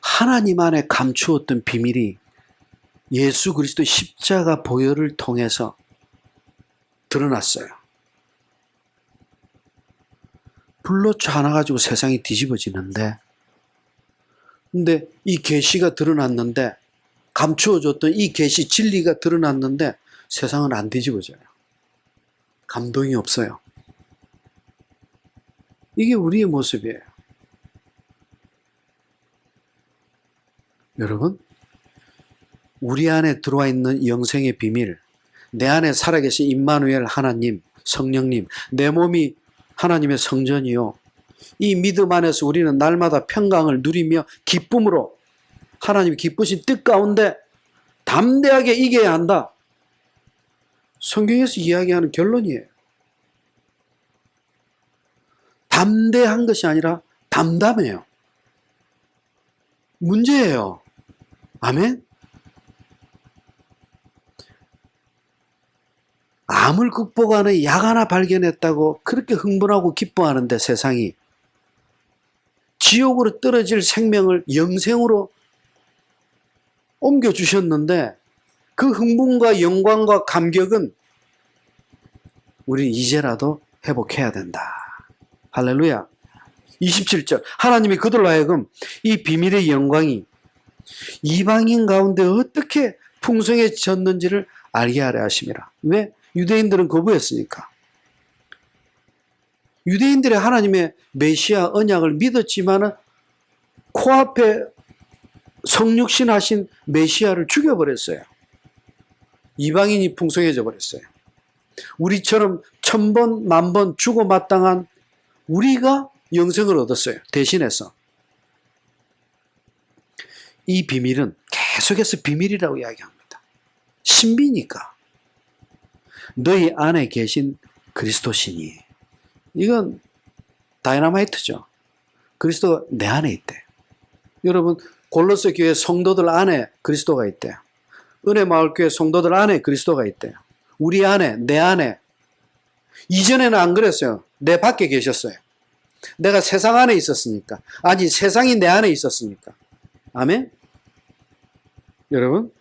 하나님 안에 감추었던 비밀이 예수 그리스도의 십자가 보혈을 통해서 드러났어요. 불로초 하나 가지고 세상이 뒤집어지는데 근데 이 계시가 드러났는데 감추어줬던 이 계시 진리가 드러났는데 세상은 안 뒤집어져요. 감동이 없어요. 이게 우리의 모습이에요. 여러분, 우리 안에 들어와 있는 영생의 비밀, 내 안에 살아계신 임마누엘 하나님, 성령님, 내 몸이 하나님의 성전이요. 이 믿음 안에서 우리는 날마다 평강을 누리며 기쁨으로 하나님이 기쁘신 뜻 가운데 담대하게 이겨야 한다. 성경에서 이야기하는 결론이에요. 담대한 것이 아니라 담담해요. 문제예요. 아멘? 암을 극복하는 약 하나 발견했다고 그렇게 흥분하고 기뻐하는데 세상이 지옥으로 떨어질 생명을 영생으로 옮겨주셨는데 그 흥분과 영광과 감격은 우리 이제라도 회복해야 된다. 할렐루야. 27절 하나님이 그들로 하여금 이 비밀의 영광이 이방인 가운데 어떻게 풍성해졌는지를 알게 하려 하심이라. 왜? 유대인들은 거부했으니까. 유대인들의 하나님의 메시아 언약을 믿었지만은 코앞에 성육신 하신 메시아를 죽여버렸어요. 이방인이 풍성해져 버렸어요. 우리처럼 1000번, 10,000번 죽어 마땅한 우리가 영생을 얻었어요. 대신해서. 이 비밀은 계속해서 비밀이라고 이야기합니다. 신비니까. 너희 안에 계신 그리스도시니. 이건 다이너마이트죠. 그리스도가 내 안에 있대. 여러분, 골로새 교회 성도들 안에 그리스도가 있대요. 은혜마을교회 성도들 안에 그리스도가 있대요. 우리 안에, 내 안에. 이전에는 안 그랬어요. 내 밖에 계셨어요. 내가 세상 안에 있었으니까. 아니, 세상이 내 안에 있었으니까. 아멘? 여러분,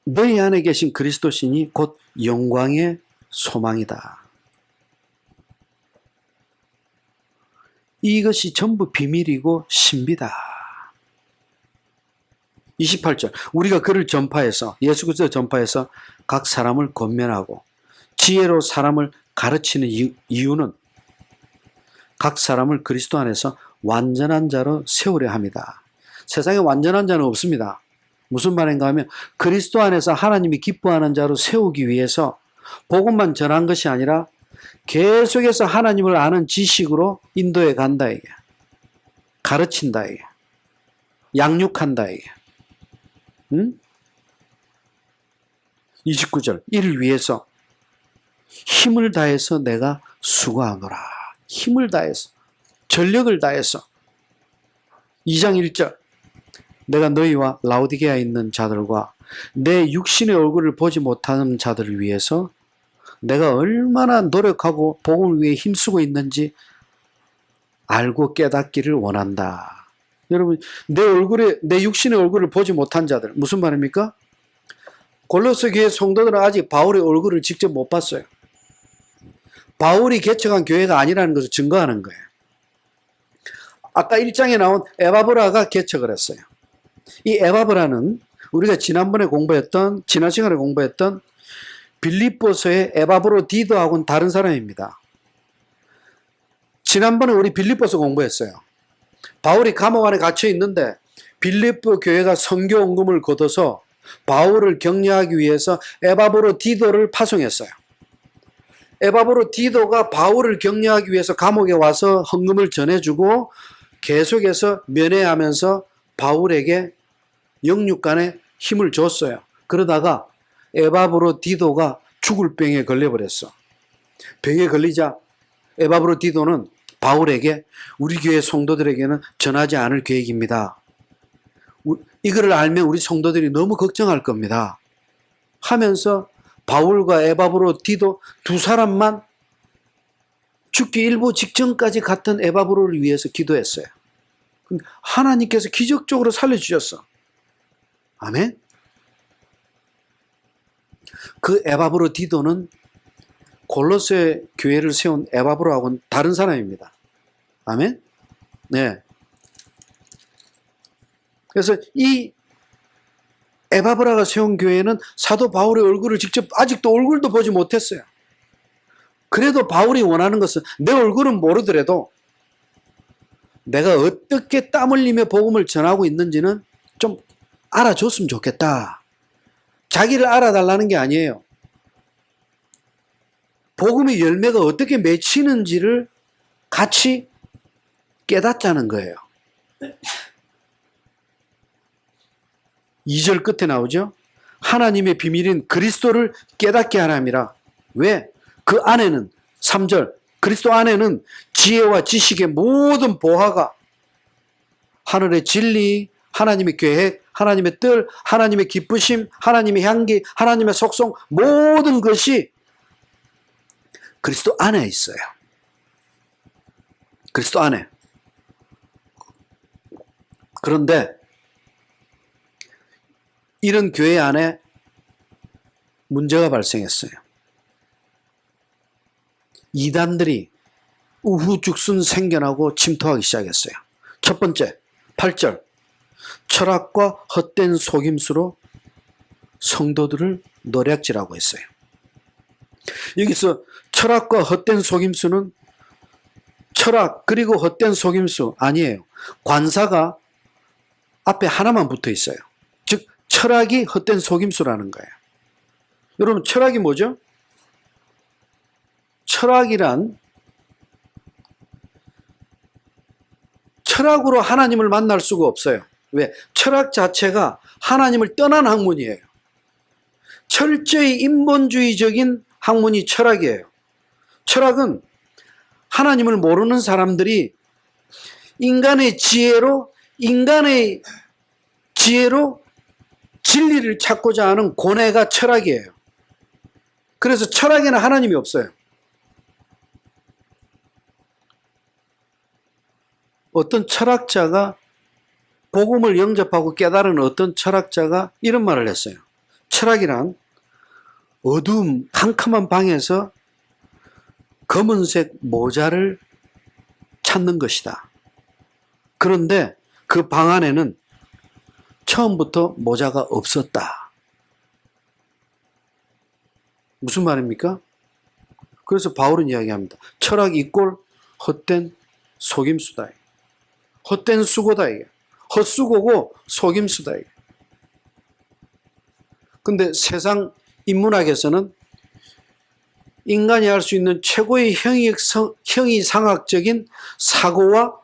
너희 안에 계신 그리스도시니 곧 영광의 소망이다. 이것이 전부 비밀이고 신비다. 28절 우리가 그를 전파해서 예수 그리스도 전파해서 각 사람을 권면하고 지혜로 사람을 가르치는 이유는 각 사람을 그리스도 안에서 완전한 자로 세우려 합니다. 세상에 완전한 자는 없습니다. 무슨 말인가 하면 그리스도 안에서 하나님이 기뻐하는 자로 세우기 위해서 복음만 전한 것이 아니라 계속해서 하나님을 아는 지식으로 인도해 간다 이게. 가르친다 이게. 양육한다 이게. 응? 29절 이를 위해서 힘을 다해서 내가 수고하노라. 힘을 다해서 전력을 다해서 2장 1절 내가 너희와 라오디게아에 있는 자들과 내 육신의 얼굴을 보지 못하는 자들을 위해서 내가 얼마나 노력하고 복음을 위해 힘쓰고 있는지 알고 깨닫기를 원한다. 여러분, 내 육신의 얼굴을 보지 못한 자들, 무슨 말입니까? 골로새 교회 성도들은 아직 바울의 얼굴을 직접 못 봤어요. 바울이 개척한 교회가 아니라는 것을 증거하는 거예요. 아까 1장에 나온 에바브라가 개척을 했어요. 이 에바브라는 우리가 지난 시간에 공부했던 빌립보서의 에바브로디도하고는 다른 사람입니다. 지난번에 우리 빌립보서 공부했어요. 바울이 감옥 안에 갇혀 있는데 빌립보 교회가 선교 헌금을 걷어서 바울을 격려하기 위해서 에바브로디도를 파송했어요. 에바브로디도가 바울을 격려하기 위해서 감옥에 와서 헌금을 전해주고 계속해서 면회하면서 바울에게 영육간에 힘을 줬어요. 그러다가 에바브로디도가 죽을 병에 걸려버렸어. 병에 걸리자 에바브로디도는 바울에게 우리 교회 성도들에게는 전하지 않을 계획입니다. 이거를 알면 우리 성도들이 너무 걱정할 겁니다. 하면서 바울과 에바브로디도 두 사람만 죽기 일보 직전까지 갔던 에바브로를 위해서 기도했어요. 하나님께서 기적적으로 살려주셨어. 아멘? 그 에바브로디도는 골로새 교회를 세운 에바브로하고는 다른 사람입니다. 아멘? 네. 그래서 이 에바브라가 세운 교회는 사도 바울의 얼굴을 직접 아직도 얼굴도 보지 못했어요. 그래도 바울이 원하는 것은 내 얼굴은 모르더라도 내가 어떻게 땀 흘리며 복음을 전하고 있는지는 좀 알아줬으면 좋겠다. 자기를 알아달라는 게 아니에요. 복음의 열매가 어떻게 맺히는지를 같이 깨닫자는 거예요. 2절 끝에 나오죠. 하나님의 비밀인 그리스도를 깨닫게 하람이라. 왜? 그 안에는 3절 그리스도 안에는 지혜와 지식의 모든 보화가 하늘의 진리, 하나님의 계획, 하나님의 뜻, 하나님의 기쁘심, 하나님의 향기, 하나님의 속성 모든 것이 그리스도 안에 있어요. 그리스도 안에. 그런데 이런 교회 안에 문제가 발생했어요. 이단들이 우후죽순 생겨나고 침투하기 시작했어요. 첫 번째, 8절. 철학과 헛된 속임수로 성도들을 노략질하고 있어요. 여기서 철학과 헛된 속임수는 철학 그리고 헛된 속임수 아니에요. 관사가 앞에 하나만 붙어 있어요. 즉 철학이 헛된 속임수라는 거예요. 여러분 철학이 뭐죠? 철학이란 철학으로 하나님을 만날 수가 없어요. 왜? 철학 자체가 하나님을 떠난 학문이에요. 철저히 인본주의적인 학문이 철학이에요. 철학은 하나님을 모르는 사람들이 인간의 지혜로 진리를 찾고자 하는 고뇌가 철학이에요. 그래서 철학에는 하나님이 없어요. 어떤 철학자가 복음을 영접하고 깨달은 어떤 철학자가 이런 말을 했어요. 철학이란 어두움 캄캄한 방에서 검은색 모자를 찾는 것이다. 그런데 그 방 안에는 처음부터 모자가 없었다. 무슨 말입니까? 그래서 바울은 이야기합니다. 철학 이꼴 헛된 속임수다. 헛된 수고다. 이게. 헛수고고 속임수다. 이게. 근데 세상 인문학에서는 인간이 할 수 있는 최고의 형이상학적인 사고와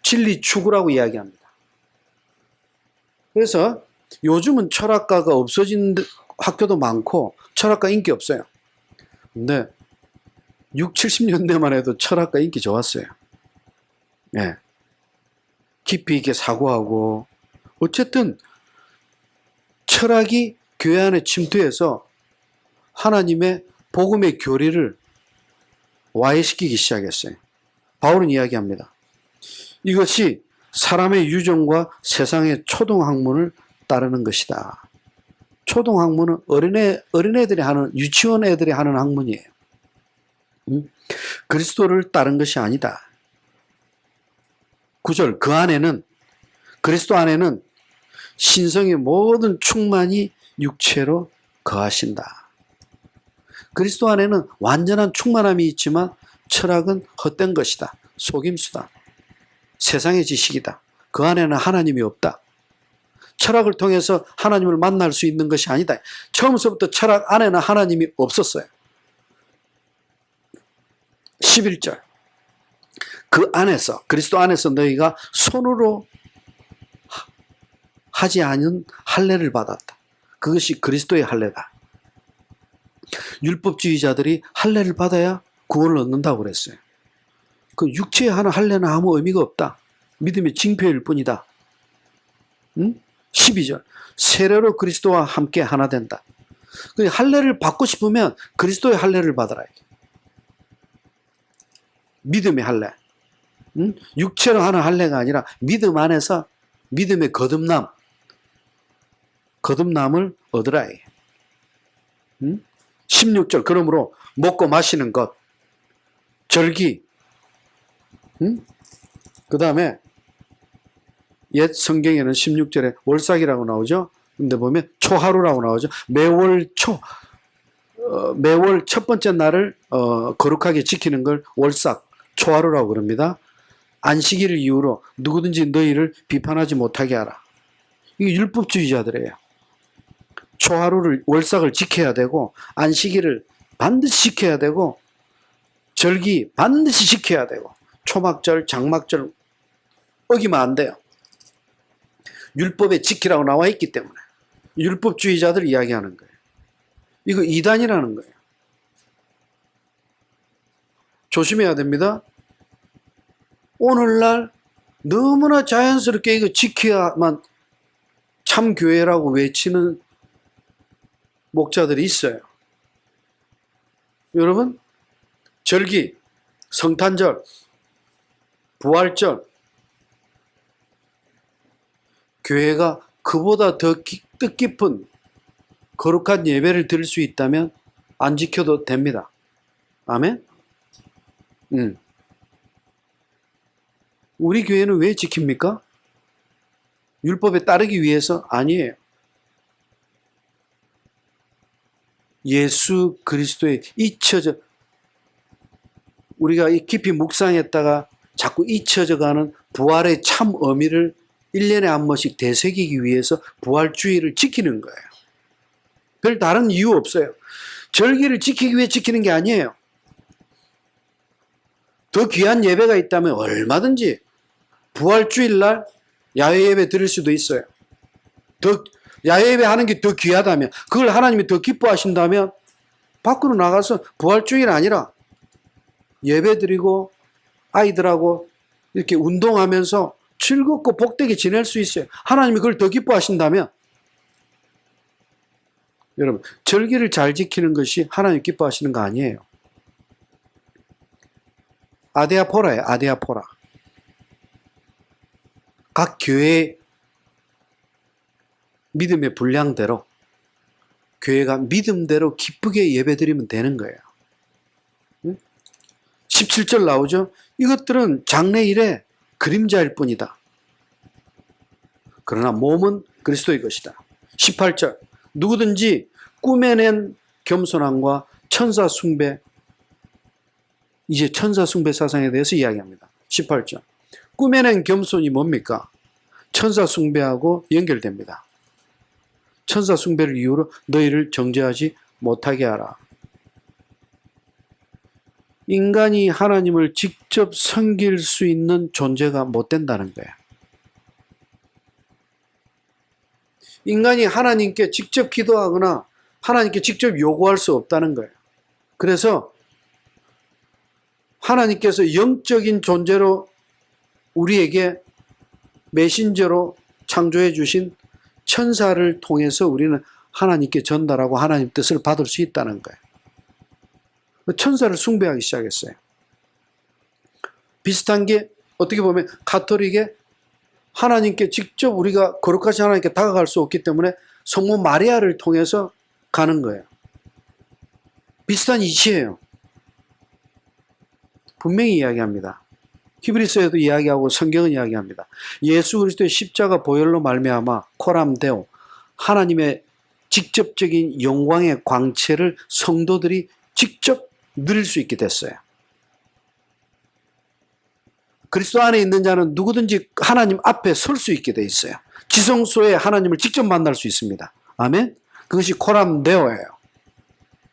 진리 추구라고 이야기합니다. 그래서 요즘은 철학가가 없어진 학교도 많고 철학가 인기 없어요. 근데 6, 70년대만 해도 철학가 인기 좋았어요. 네. 깊이 있게 사고하고 어쨌든 철학이 교회 안에 침투해서 하나님의 복음의 교리를 와해시키기 시작했어요. 바울은 이야기합니다. 이것이 사람의 유전과 세상의 초등학문을 따르는 것이다. 초등학문은 어린애들이 하는, 유치원 애들이 하는 학문이에요. 그리스도를 따른 것이 아니다. 9절, 그리스도 안에는 신성의 모든 충만이 육체로 거하신다. 그리스도 안에는 완전한 충만함이 있지만 철학은 헛된 것이다. 속임수다. 세상의 지식이다. 그 안에는 하나님이 없다. 철학을 통해서 하나님을 만날 수 있는 것이 아니다. 처음부터 철학 안에는 하나님이 없었어요. 11절. 그 안에서, 그리스도 안에서 너희가 손으로 하지 않은 할례를 받았다. 그것이 그리스도의 할례다. 율법주의자들이 할례를 받아야 구원을 얻는다고 그랬어요. 그 육체에 하는 할례는 아무 의미가 없다. 믿음의 징표일 뿐이다. 12절. 세례로 그리스도와 함께 하나 된다. 그 할례를 받고 싶으면 그리스도의 할례를 받아라. 믿음의 할례. 육체로 하는 할례가 아니라 믿음 안에서 믿음의 거듭남을 얻으라. 16절. 그러므로 먹고 마시는 것, 절기, 그 다음에 옛 성경에는 16절에 월삭이라고 나오죠. 근데 보면 초하루라고 나오죠. 매월 첫 번째 날을 거룩하게 지키는 걸 월삭, 초하루라고 그럽니다. 안식일을 이유로 누구든지 너희를 비판하지 못하게 하라. 이게 율법주의자들이에요. 초하루를, 월삭을 지켜야 되고, 안식일을 반드시 지켜야 되고, 절기 반드시 지켜야 되고, 초막절, 장막절 어기면 안 돼요. 율법에 지키라고 나와 있기 때문에. 율법주의자들 이야기하는 거예요. 이거 이단이라는 거예요. 조심해야 됩니다. 오늘날 너무나 자연스럽게 이거 지켜야만 참 교회라고 외치는 목자들이 있어요. 여러분, 절기, 성탄절, 부활절, 교회가 그보다 더 뜻깊은 거룩한 예배를 드릴 수 있다면 안 지켜도 됩니다. 아멘? 우리 교회는 왜 지킵니까? 율법에 따르기 위해서? 아니에요. 예수 그리스도에 잊혀져, 우리가 깊이 묵상했다가 자꾸 잊혀져 가는 부활의 참 의미를 1년에 한 번씩 되새기기 위해서 부활주의를 지키는 거예요. 별 다른 이유 없어요. 절기를 지키기 위해 지키는 게 아니에요. 더 귀한 예배가 있다면 얼마든지 부활주일 날 야외 예배 드릴 수도 있어요. 더 야외 예배 하는 게 더 귀하다면, 그걸 하나님이 더 기뻐하신다면 밖으로 나가서 부활주일 아니라 예배 드리고 아이들하고 이렇게 운동하면서 즐겁고 복되게 지낼 수 있어요. 하나님이 그걸 더 기뻐하신다면. 여러분, 절기를 잘 지키는 것이 하나님 기뻐하시는 거 아니에요. 아데아포라예요. 아데아포라. 각 교회의 믿음의 분량대로 교회가 믿음대로 기쁘게 예배드리면 되는 거예요. 17절 나오죠. 이것들은 장래일의 그림자일 뿐이다. 그러나 몸은 그리스도의 것이다. 18절. 누구든지 꿈에낸 겸손함과 천사 숭배, 이제 천사 숭배 사상에 대해서 이야기합니다. 18절. 꿈에낸 겸손이 뭡니까? 천사 숭배하고 연결됩니다. 천사 숭배를 이유로 너희를 정죄하지 못하게 하라. 인간이 하나님을 직접 섬길 수 있는 존재가 못 된다는 거예요. 인간이 하나님께 직접 기도하거나 하나님께 직접 요구할 수 없다는 거예요. 그래서 하나님께서 영적인 존재로 우리에게 메신저로 창조해 주신 천사를 통해서 우리는 하나님께 전달하고 하나님 뜻을 받을 수 있다는 거예요. 천사를 숭배하기 시작했어요. 비슷한 게 어떻게 보면 가톨릭에 하나님께 직접 우리가 거룩하신 하나님께 다가갈 수 없기 때문에 성모 마리아를 통해서 가는 거예요. 비슷한 이치예요. 분명히 이야기합니다. 히브리서에도 이야기하고 성경은 이야기합니다. 예수 그리스도의 십자가 보혈로 말미암아 코람 데오, 하나님의 직접적인 영광의 광채를 성도들이 직접 누릴 수 있게 됐어요. 그리스도 안에 있는 자는 누구든지 하나님 앞에 설 수 있게 돼 있어요. 지성소에 하나님을 직접 만날 수 있습니다. 아멘? 그것이 코람 데오예요.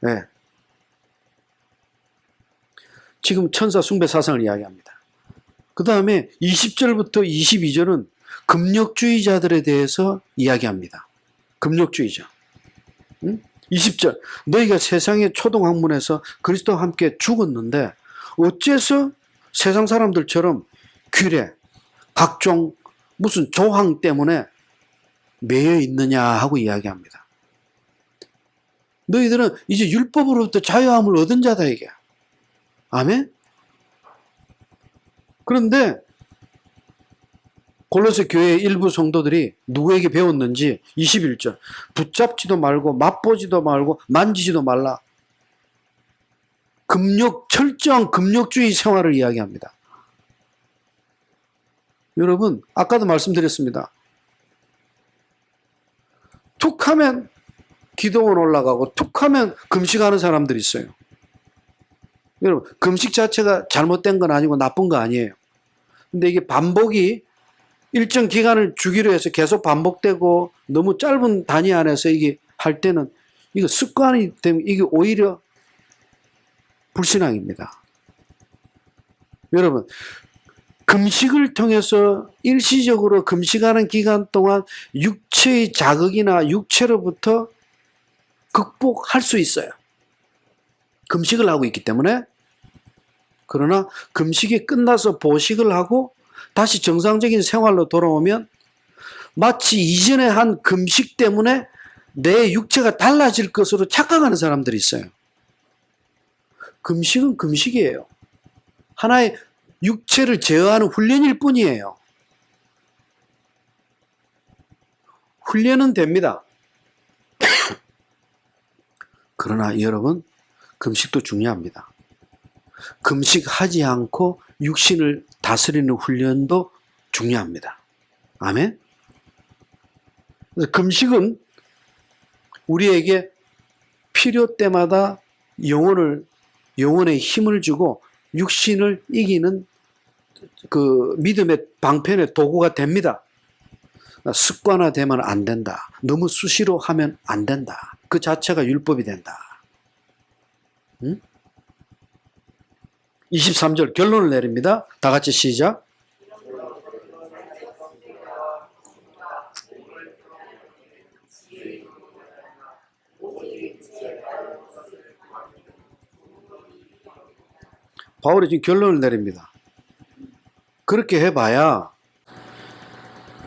네. 지금 천사 숭배 사상을 이야기합니다. 그 다음에 20절부터 22절은 금욕주의자들에 대해서 이야기합니다. 금욕주의자. 20절, 너희가 세상의 초동학문에서 그리스도와 함께 죽었는데 어째서 세상 사람들처럼 규례, 각종 무슨 조항 때문에 매여 있느냐 하고 이야기합니다. 너희들은 이제 율법으로부터 자유함을 얻은 자다 이게. 아멘? 그런데 골로새 교회의 일부 성도들이 누구에게 배웠는지 21절, 붙잡지도 말고 맛보지도 말고 만지지도 말라. 철저한 금욕주의 생활을 이야기합니다. 여러분, 아까도 말씀드렸습니다. 툭 하면 기도원 올라가고 툭 하면 금식하는 사람들이 있어요. 여러분, 금식 자체가 잘못된 건 아니고 나쁜 거 아니에요. 근데 이게 반복이 일정 기간을 주기로 해서 계속 반복되고 너무 짧은 단위 안에서 이게 할 때는 이거 습관이 되면 이게 오히려 불신앙입니다. 여러분, 금식을 통해서 일시적으로 금식하는 기간 동안 육체의 자극이나 육체로부터 극복할 수 있어요. 금식을 하고 있기 때문에. 그러나 금식이 끝나서 보식을 하고 다시 정상적인 생활로 돌아오면 마치 이전에 한 금식 때문에 내 육체가 달라질 것으로 착각하는 사람들이 있어요. 금식은 금식이에요. 하나의 육체를 제어하는 훈련일 뿐이에요. 훈련은 됩니다. 그러나 여러분, 금식도 중요합니다. 금식하지 않고 육신을 다스리는 훈련도 중요합니다. 아멘? 그래서 금식은 우리에게 필요 때마다 영혼의 힘을 주고 육신을 이기는 그 믿음의 방편의 도구가 됩니다. 습관화되면 안 된다. 너무 수시로 하면 안 된다. 그 자체가 율법이 된다. 응? 23절 결론을 내립니다. 다 같이 시작. 바울이 지금 결론을 내립니다. 그렇게 해봐야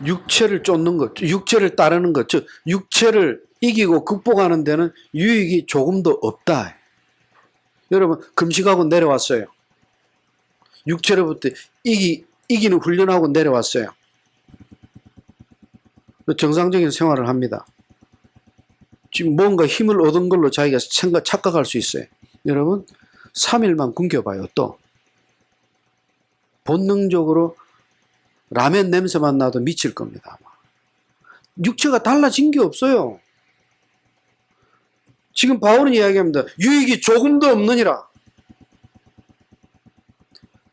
육체를 쫓는 것, 육체를 따르는 것, 즉 육체를 이기고 극복하는 데는 유익이 조금도 없다. 여러분, 금식하고 내려왔어요. 육체로부터 이기는 훈련하고 내려왔어요. 정상적인 생활을 합니다. 지금 뭔가 힘을 얻은 걸로 자기가 착각할 수 있어요. 여러분, 3일만 굶겨봐요. 또 본능적으로 라면 냄새만 나도 미칠 겁니다. 육체가 달라진 게 없어요. 지금 바울은 이야기합니다. 유익이 조금도 없느니라.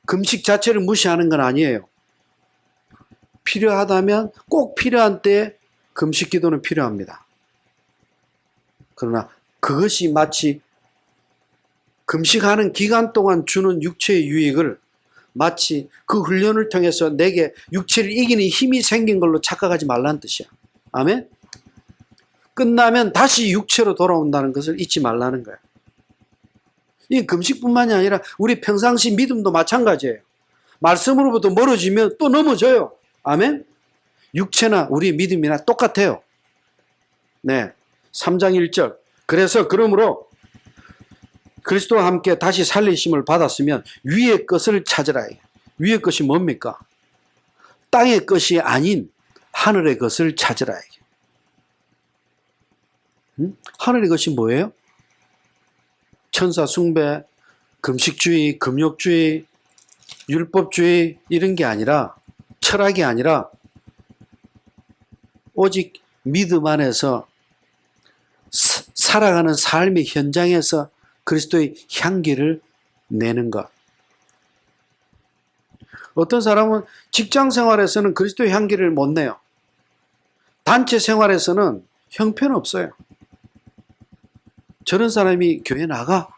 금식 자체를 무시하는 건 아니에요. 필요하다면 꼭 필요한 때에 금식 기도는 필요합니다. 그러나 그것이 마치 금식하는 기간 동안 주는 육체의 유익을 마치 그 훈련을 통해서 내게 육체를 이기는 힘이 생긴 걸로 착각하지 말라는 뜻이야. 아멘? 끝나면 다시 육체로 돌아온다는 것을 잊지 말라는 거야. 이 금식뿐만이 아니라 우리 평상시 믿음도 마찬가지예요. 말씀으로부터 멀어지면 또 넘어져요. 아멘? 육체나 우리 믿음이나 똑같아요. 네. 3장 1절. 그래서 그러므로 그리스도와 함께 다시 살리심을 받았으면 위의 것을 찾으라. 위의 것이 뭡니까? 땅의 것이 아닌 하늘의 것을 찾으라. 하늘의 것이 뭐예요? 천사 숭배, 금식주의, 금욕주의, 율법주의 이런 게 아니라, 철학이 아니라 오직 믿음 안에서 살아가는 삶의 현장에서 그리스도의 향기를 내는 것. 어떤 사람은 직장 생활에서는 그리스도의 향기를 못 내요. 단체 생활에서는 형편없어요. 저런 사람이 교회 나가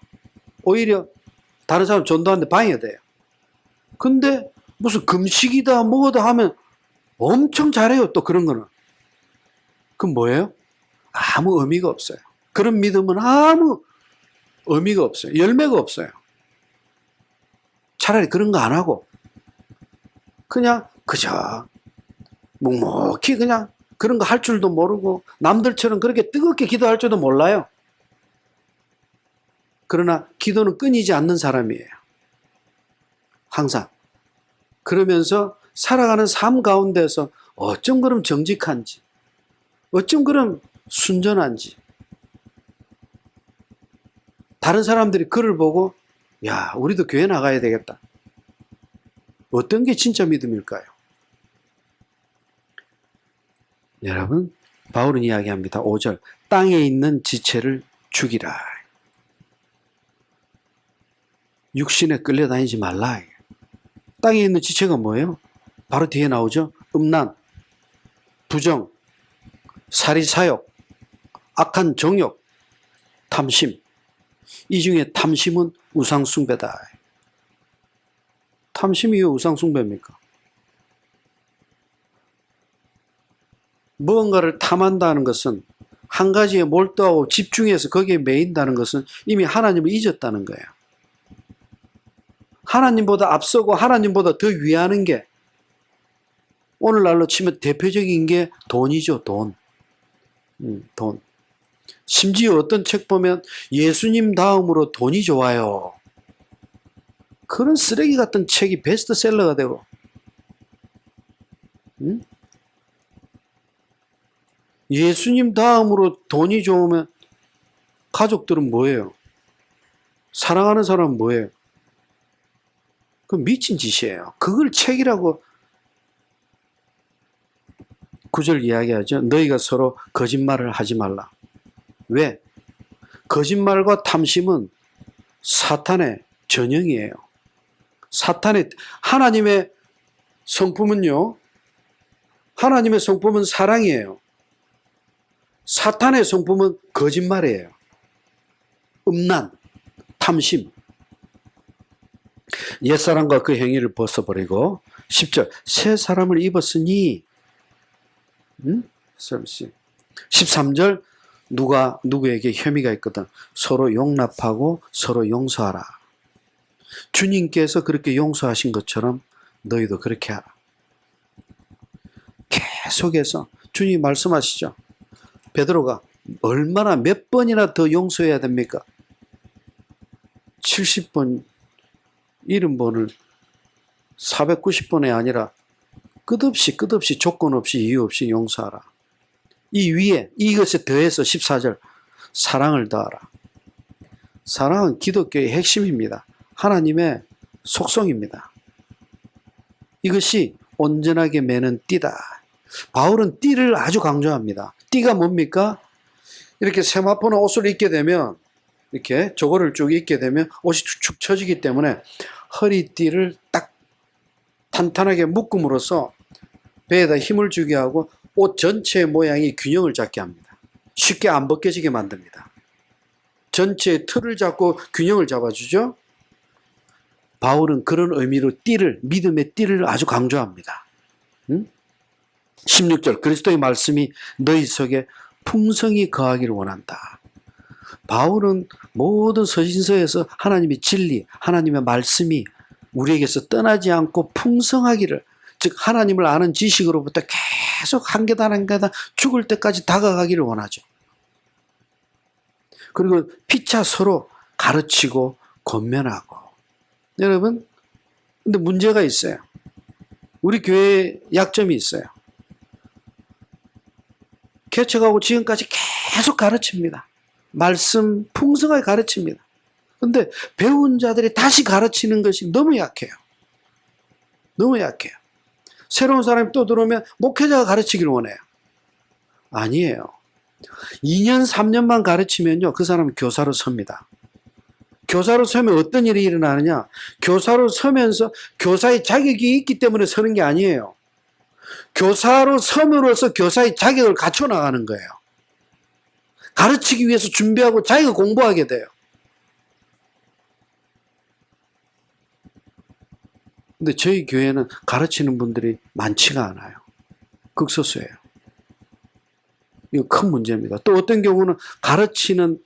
오히려 다른 사람 전도하는데 방해돼요. 근데 무슨 금식이다 뭐다 하면 엄청 잘해요. 또 그런 거는. 그건 뭐예요? 아무 의미가 없어요. 그런 믿음은 아무 의미가 없어요. 열매가 없어요. 차라리 그런 거 안 하고 그냥 그저 묵묵히 그냥 그런 거 할 줄도 모르고 남들처럼 그렇게 뜨겁게 기도할 줄도 몰라요. 그러나 기도는 끊이지 않는 사람이에요. 항상. 그러면서 살아가는 삶 가운데서 어쩜 그럼 정직한지, 어쩜 그럼 순전한지. 다른 사람들이 그를 보고 야, 우리도 교회 나가야 되겠다. 어떤 게 진짜 믿음일까요? 여러분, 바울은 이야기합니다. 5절. 땅에 있는 지체를 죽이라. 육신에 끌려다니지 말라. 땅에 있는 지체가 뭐예요? 바로 뒤에 나오죠. 음란, 부정, 사리사욕, 악한 정욕, 탐심. 이 중에 탐심은 우상숭배다. 탐심이 왜 우상숭배입니까? 무언가를 탐한다는 것은 한 가지에 몰두하고 집중해서 거기에 매인다는 것은 이미 하나님을 잊었다는 거예요. 하나님보다 앞서고 하나님보다 더 위하는 게 오늘날로 치면 대표적인 게 돈이죠. 돈. 돈. 심지어 어떤 책 보면 예수님 다음으로 돈이 좋아요. 그런 쓰레기 같은 책이 베스트셀러가 되고, 예수님 다음으로 돈이 좋으면 가족들은 뭐예요? 사랑하는 사람은 뭐예요? 그 미친 짓이에요. 그걸 책이라고 9절 이야기하죠. 너희가 서로 거짓말을 하지 말라. 왜? 거짓말과 탐심은 사탄의 전형이에요. 사탄의, 하나님의 성품은요, 하나님의 성품은 사랑이에요. 사탄의 성품은 거짓말이에요. 음란, 탐심. 옛사람과 그 행위를 벗어버리고 10절 새 사람을 입었으니 13절 누가 누구에게 혐의가 있거든 서로 용납하고 서로 용서하라. 주님께서 그렇게 용서하신 것처럼 너희도 그렇게 하라. 계속해서 주님이 말씀하시죠. 베드로가 얼마나 몇 번이나 더 용서해야 됩니까? 70번 70번을 490번이 아니라 끝없이 조건 없이 이유 없이 용서하라. 이 위에 이것에 더해서 14절 사랑을 더하라. 사랑은 기독교의 핵심입니다. 하나님의 속성입니다. 이것이 온전하게 매는 띠다. 바울은 띠를 아주 강조합니다. 띠가 뭡니까? 이렇게 세마포나 옷을 입게 되면 이렇게 저거를 쭉 입게 되면 옷이 축축 처지기 때문에 허리띠를 딱 탄탄하게 묶음으로써 배에다 힘을 주게 하고 옷 전체의 모양이 균형을 잡게 합니다. 쉽게 안 벗겨지게 만듭니다. 전체의 틀을 잡고 균형을 잡아주죠. 바울은 그런 의미로 띠를, 믿음의 띠를 아주 강조합니다. 16절 그리스도의 말씀이 너희 속에 풍성히 거하기를 원한다. 바울은 모든 서신서에서 하나님의 진리, 하나님의 말씀이 우리에게서 떠나지 않고 풍성하기를, 즉 하나님을 아는 지식으로부터 계속 한 계단 한 계단 죽을 때까지 다가가기를 원하죠. 그리고 피차 서로 가르치고 권면하고. 여러분, 근데 문제가 있어요. 우리 교회에 약점이 있어요. 개척하고 지금까지 계속 가르칩니다. 말씀 풍성하게 가르칩니다. 근데 배운 자들이 다시 가르치는 것이 너무 약해요. 너무 약해요. 새로운 사람이 또 들어오면 목회자가 가르치기를 원해요. 아니에요. 2년, 3년만 가르치면요, 그 사람은 교사로 섭니다. 교사로 서면 어떤 일이 일어나느냐? 교사로 서면서 교사의 자격이 있기 때문에 서는 게 아니에요. 교사로 섬으로써 교사의 자격을 갖춰 나가는 거예요. 가르치기 위해서 준비하고 자기가 공부하게 돼요. 근데 저희 교회는 가르치는 분들이 많지가 않아요. 극소수예요. 이거 큰 문제입니다. 또 어떤 경우는 가르치는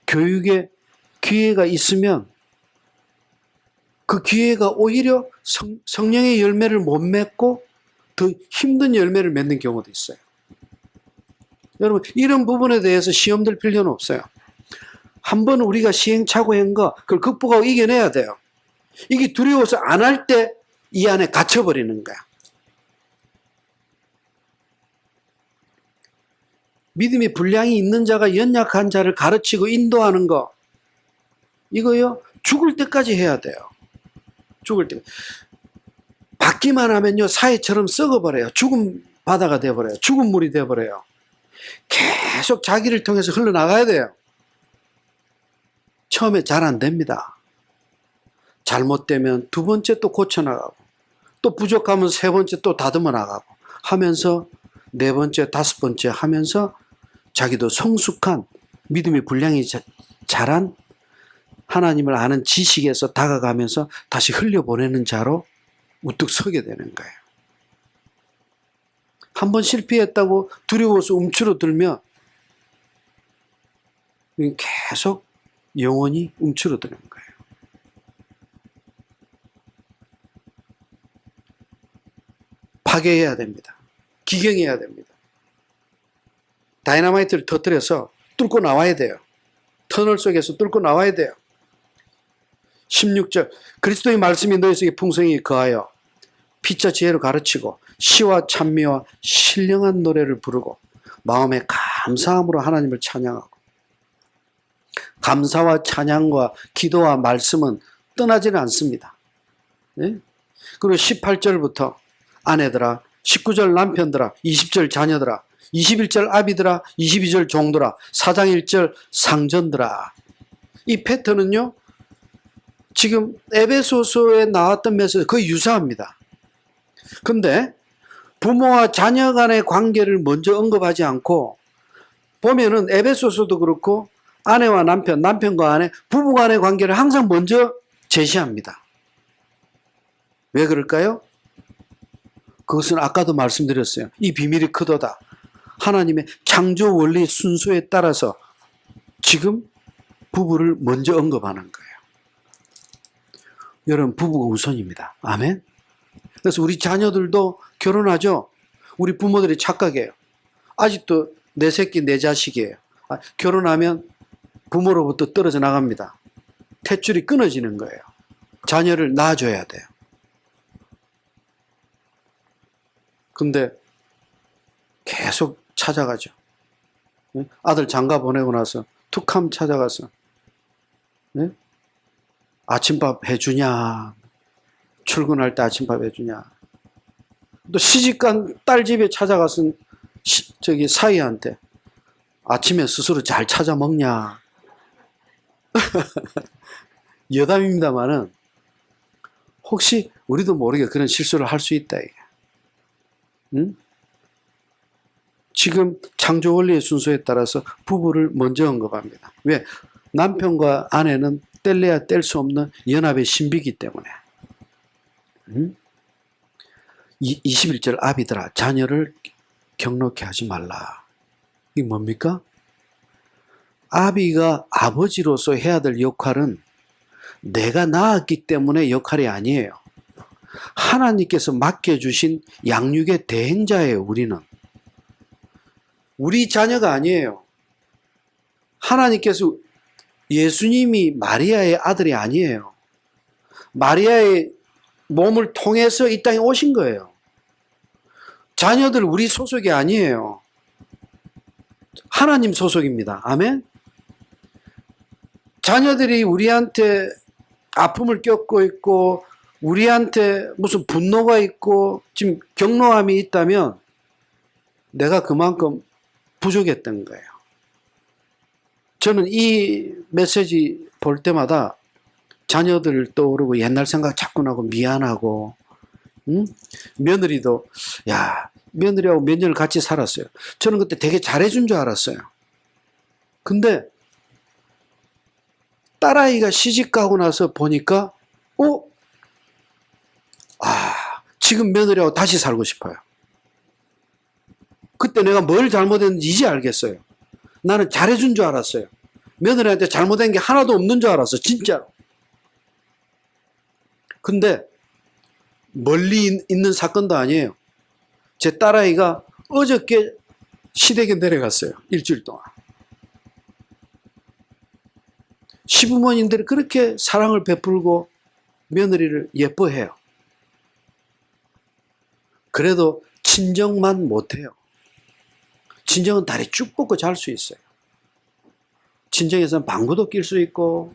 교육에 기회가 있으면 그 기회가 오히려 성령의 열매를 못 맺고 더 힘든 열매를 맺는 경우도 있어요. 여러분, 이런 부분에 대해서 시험 들 필요는 없어요. 한번 우리가 시행착오한 거 그걸 극복하고 이겨내야 돼요. 이게 두려워서 안 할 때 이 안에 갇혀버리는 거야. 믿음의 분량이 있는 자가 연약한 자를 가르치고 인도하는 거, 이거요, 죽을 때까지 해야 돼요. 죽을 때. 받기만 하면요, 사회처럼 썩어버려요. 죽은 바다가 돼버려요. 죽은 물이 돼버려요. 계속 자기를 통해서 흘러나가야 돼요. 처음에 잘 안 됩니다. 잘못되면 두 번째 또 고쳐나가고, 또 부족하면 세 번째 또 다듬어 나가고 하면서 네 번째, 다섯 번째 하면서 자기도 성숙한 믿음의 분량이 자란 하나님을 아는 지식에서 다가가면서 다시 흘려보내는 자로 우뚝 서게 되는 거예요. 한번 실패했다고 두려워서 움츠러들면 계속 영원히 움츠러드는 거예요. 파괴해야 됩니다. 기경해야 됩니다. 다이너마이트를 터뜨려서 뚫고 나와야 돼요. 터널 속에서 뚫고 나와야 돼요. 16절, 그리스도의 말씀이 너희 속에 풍성히 거하여 피차 지혜로 가르치고 시와 찬미와 신령한 노래를 부르고 마음의 감사함으로 하나님을 찬양하고. 감사와 찬양과 기도와 말씀은 떠나지는 않습니다. 네? 그리고 18절부터 아내들아, 19절 남편들아, 20절 자녀들아, 21절 아비들아, 22절 종들아, 4장 1절 상전들아. 이 패턴은요, 지금 에베소서에 나왔던 메시지 거의 유사합니다. 근데 부모와 자녀 간의 관계를 먼저 언급하지 않고, 보면은 에베소서도 그렇고 아내와 남편, 남편과 아내, 부부 간의 관계를 항상 먼저 제시합니다. 왜 그럴까요? 그것은 아까도 말씀드렸어요. 이 비밀이 크도다. 하나님의 창조 원리 순서에 따라서 지금 부부를 먼저 언급하는 거예요. 여러분, 부부가 우선입니다. 아멘. 그래서 우리 자녀들도 결혼하죠. 우리 부모들이 착각해요. 아직도 내 새끼 내 자식이에요. 결혼하면 부모로부터 떨어져 나갑니다. 탯줄이 끊어지는 거예요. 자녀를 낳아줘야 돼요. 근데 계속 찾아가죠. 아들 장가 보내고 나서 툭함 찾아가서 아침밥 해주냐, 출근할 때 아침밥 해주냐, 또 시집간 딸 집에 찾아가서 저기 사위한테 아침에 스스로 잘 찾아 먹냐. 여담입니다만은 혹시 우리도 모르게 그런 실수를 할 수 있다 이게. 응? 지금 창조 원리의 순서에 따라서 부부를 먼저 언급합니다. 왜? 남편과 아내는 뗄래야 뗄 수 없는 연합의 신비이기 때문에. 응? 21절 아비들아, 자녀를 경록케 하지 말라. 이게 뭡니까? 아비가 아버지로서 해야 될 역할은 내가 낳았기 때문에 역할이 아니에요. 하나님께서 맡겨주신 양육의 대행자예요, 우리는. 우리 자녀가 아니에요. 하나님께서 예수님이 마리아의 아들이 아니에요. 마리아의 몸을 통해서 이 땅에 오신 거예요. 자녀들 우리 소속이 아니에요. 하나님 소속입니다. 아멘? 자녀들이 우리한테 아픔을 겪고 있고 우리한테 무슨 분노가 있고 지금 격노함이 있다면 내가 그만큼 부족했던 거예요. 저는 이 메시지 볼 때마다 자녀들 떠오르고 옛날 생각 자꾸 나고 미안하고, 응? 며느리도, 야, 며느리하고 몇 년을 같이 살았어요. 저는 그때 되게 잘해준 줄 알았어요. 근데 딸아이가 시집 가고 나서 보니까, 지금 며느리하고 다시 살고 싶어요. 그때 내가 뭘 잘못했는지 이제 알겠어요. 나는 잘해준 줄 알았어요. 며느리한테 잘못된 게 하나도 없는 줄 알았어, 진짜로. 근데 멀리 있는 사건도 아니에요. 제 딸아이가 어저께 시댁에 내려갔어요. 일주일 동안. 시부모님들이 그렇게 사랑을 베풀고 며느리를 예뻐해요. 그래도 친정만 못해요. 친정은 다리 쭉 뻗고 잘 수 있어요. 친정에서는 방구도 낄 수 있고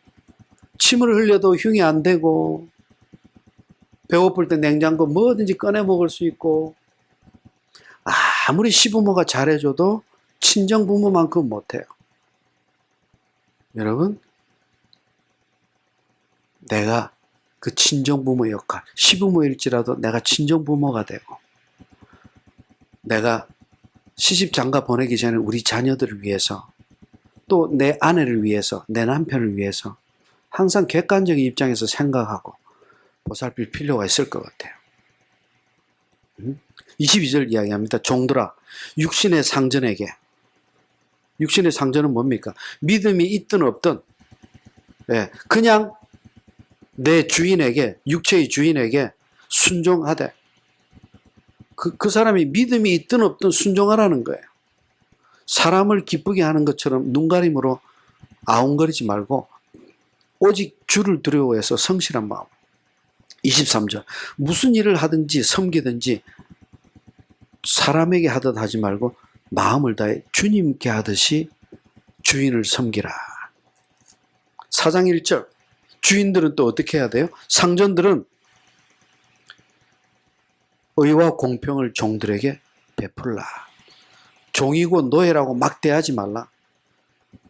침을 흘려도 흉이 안 되고 배고플 때 냉장고 뭐든지 꺼내 먹을 수 있고 아무리 시부모가 잘해줘도 친정부모만큼 못해요. 여러분, 내가 그 친정부모 역할, 시부모일지라도 내가 친정부모가 되고 내가 시집장가 보내기 전에 우리 자녀들을 위해서 또 내 아내를 위해서 내 남편을 위해서 항상 객관적인 입장에서 생각하고 보살필 필요가 있을 것 같아요. 22절 이야기합니다. 종들아, 육신의 상전에게. 육신의 상전은 뭡니까? 믿음이 있든 없든 그냥 내 주인에게, 육체의 주인에게 순종하되 그 사람이 믿음이 있든 없든 순종하라는 거예요. 사람을 기쁘게 하는 것처럼 눈가림으로 아웅거리지 말고 오직 주를 두려워해서 성실한 마음. 23절 무슨 일을 하든지 섬기든지 사람에게 하듯 하지 말고 마음을 다해 주님께 하듯이 주인을 섬기라. 4장 1절 주인들은 또 어떻게 해야 돼요? 상전들은 의와 공평을 종들에게 베풀라. 종이고 노예라고 막대하지 말라.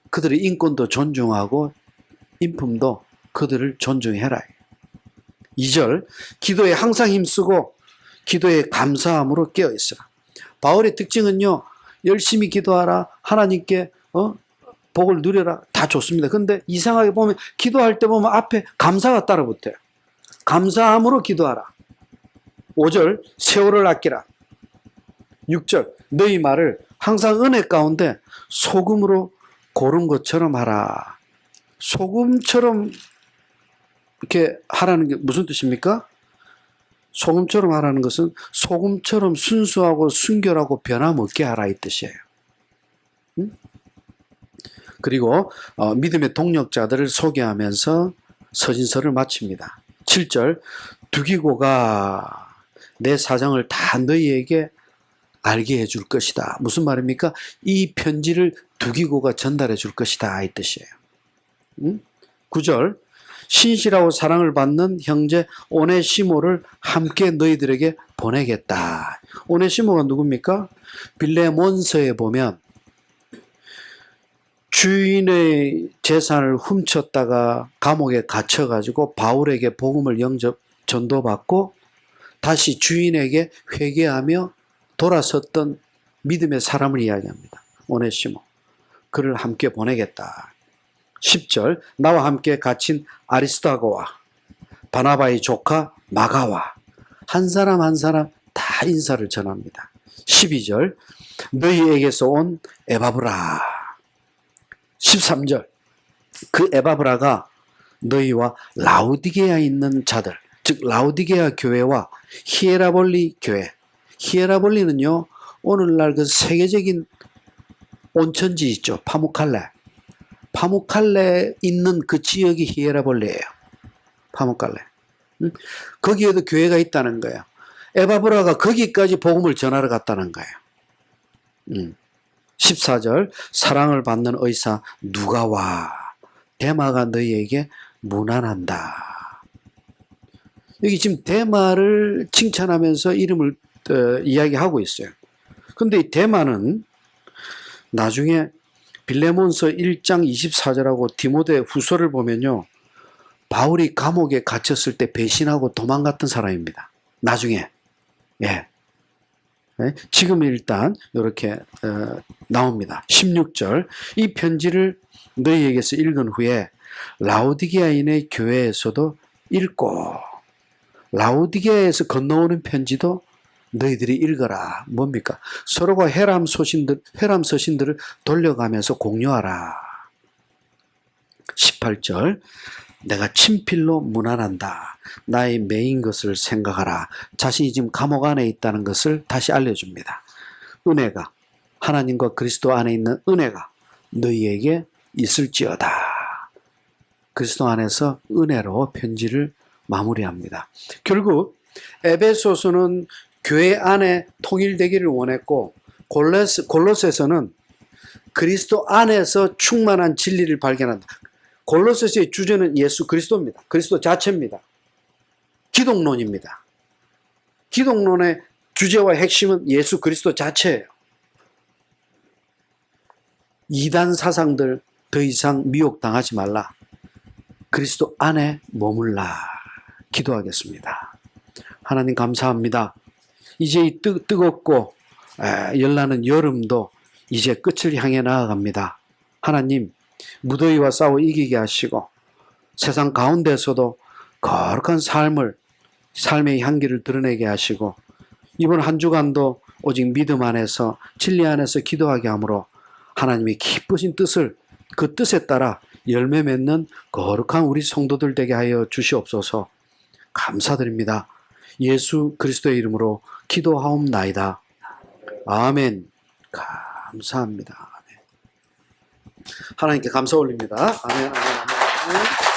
그들의 인권도 존중하고 인품도 그들을 존중해라. 2절 기도에 항상 힘쓰고 기도에 감사함으로 깨어있으라. 바울의 특징은요, 열심히 기도하라, 하나님께 복을 누려라, 다 좋습니다. 근데 이상하게 보면 기도할 때 보면 앞에 감사가 따라 붙어요. 감사함으로 기도하라. 5절 세월을 아끼라. 6절 너희 말을 항상 은혜 가운데 소금으로 고른 것처럼 하라. 소금처럼 이렇게 하라는 게 무슨 뜻입니까? 소금처럼 하라는 것은 소금처럼 순수하고 순결하고 변함없게 하라 이 뜻이에요. 그리고 믿음의 동력자들을 소개하면서 서신서를 마칩니다. 7절 두기고가 내 사정을 다 너희에게 알게 해줄 것이다. 무슨 말입니까? 이 편지를 두기고가 전달해 줄 것이다 이 뜻이에요. 9절 신실하고 사랑을 받는 형제 오네시모를 함께 너희들에게 보내겠다. 오네시모가 누굽니까? 빌레몬서에 보면 주인의 재산을 훔쳤다가 감옥에 갇혀가지고 바울에게 복음을 전도받고 다시 주인에게 회개하며 돌아섰던 믿음의 사람을 이야기합니다. 오네시모. 그를 함께 보내겠다. 10절 나와 함께 갇힌 아리스다고와 바나바의 조카 마가와 한 사람 한 사람 다 인사를 전합니다. 12절 너희에게서 온 에바브라. 13절 그 에바브라가 너희와 라우디게아에 있는 자들, 즉 라우디게아 교회와 히에라볼리 교회. 히에라볼리는요, 오늘날 그 세계적인 온천지 있죠. 파무칼레. 파묵칼레 있는 그 지역이 히에라볼리예요. 파묵칼레. 거기에도 교회가 있다는 거예요. 에바브라가 거기까지 복음을 전하러 갔다는 거예요. 14절 사랑을 받는 의사 누가 와 데마가 너희에게 문안한다. 여기 지금 데마를 칭찬하면서 이름을 이야기하고 있어요. 근데 이 데마는 나중에 빌레몬서 1장 24절하고 디모데 후서를 보면요. 바울이 감옥에 갇혔을 때 배신하고 도망갔던 사람입니다. 나중에. 예. 지금 일단 이렇게 나옵니다. 16절 이 편지를 너희에게서 읽은 후에 라오디게아인의 교회에서도 읽고 라오디게아에서 건너오는 편지도 너희들이 읽어라. 뭡니까? 서로가 회람 서신들을 돌려가면서 공유하라. 18절 내가 친필로 문안한다. 나의 매인 것을 생각하라. 자신이 지금 감옥 안에 있다는 것을 다시 알려줍니다. 은혜가 하나님과 그리스도 안에 있는 은혜가 너희에게 있을지어다. 그리스도 안에서 은혜로 편지를 마무리합니다. 결국 에베소서는 교회 안에 통일되기를 원했고 골로새서는 그리스도 안에서 충만한 진리를 발견한다. 골로새서의 주제는 예수 그리스도입니다. 그리스도 자체입니다. 기독론입니다. 기독론의 주제와 핵심은 예수 그리스도 자체예요. 이단 사상들 더 이상 미혹당하지 말라. 그리스도 안에 머물라. 기도하겠습니다. 하나님 감사합니다. 이제 이 뜨겁고 열나는 여름도 이제 끝을 향해 나아갑니다. 하나님 무더위와 싸워 이기게 하시고 세상 가운데서도 거룩한 삶의 향기를 드러내게 하시고 이번 한 주간도 오직 믿음 안에서 진리 안에서 기도하게 하므로 하나님의 기쁘신 뜻을 그 뜻에 따라 열매 맺는 거룩한 우리 성도들 되게 하여 주시옵소서. 감사드립니다. 예수 그리스도의 이름으로 기도하옵나이다. 아멘. 감사합니다. 아멘. 하나님께 감사 올립니다. 아멘. 아멘. 아멘.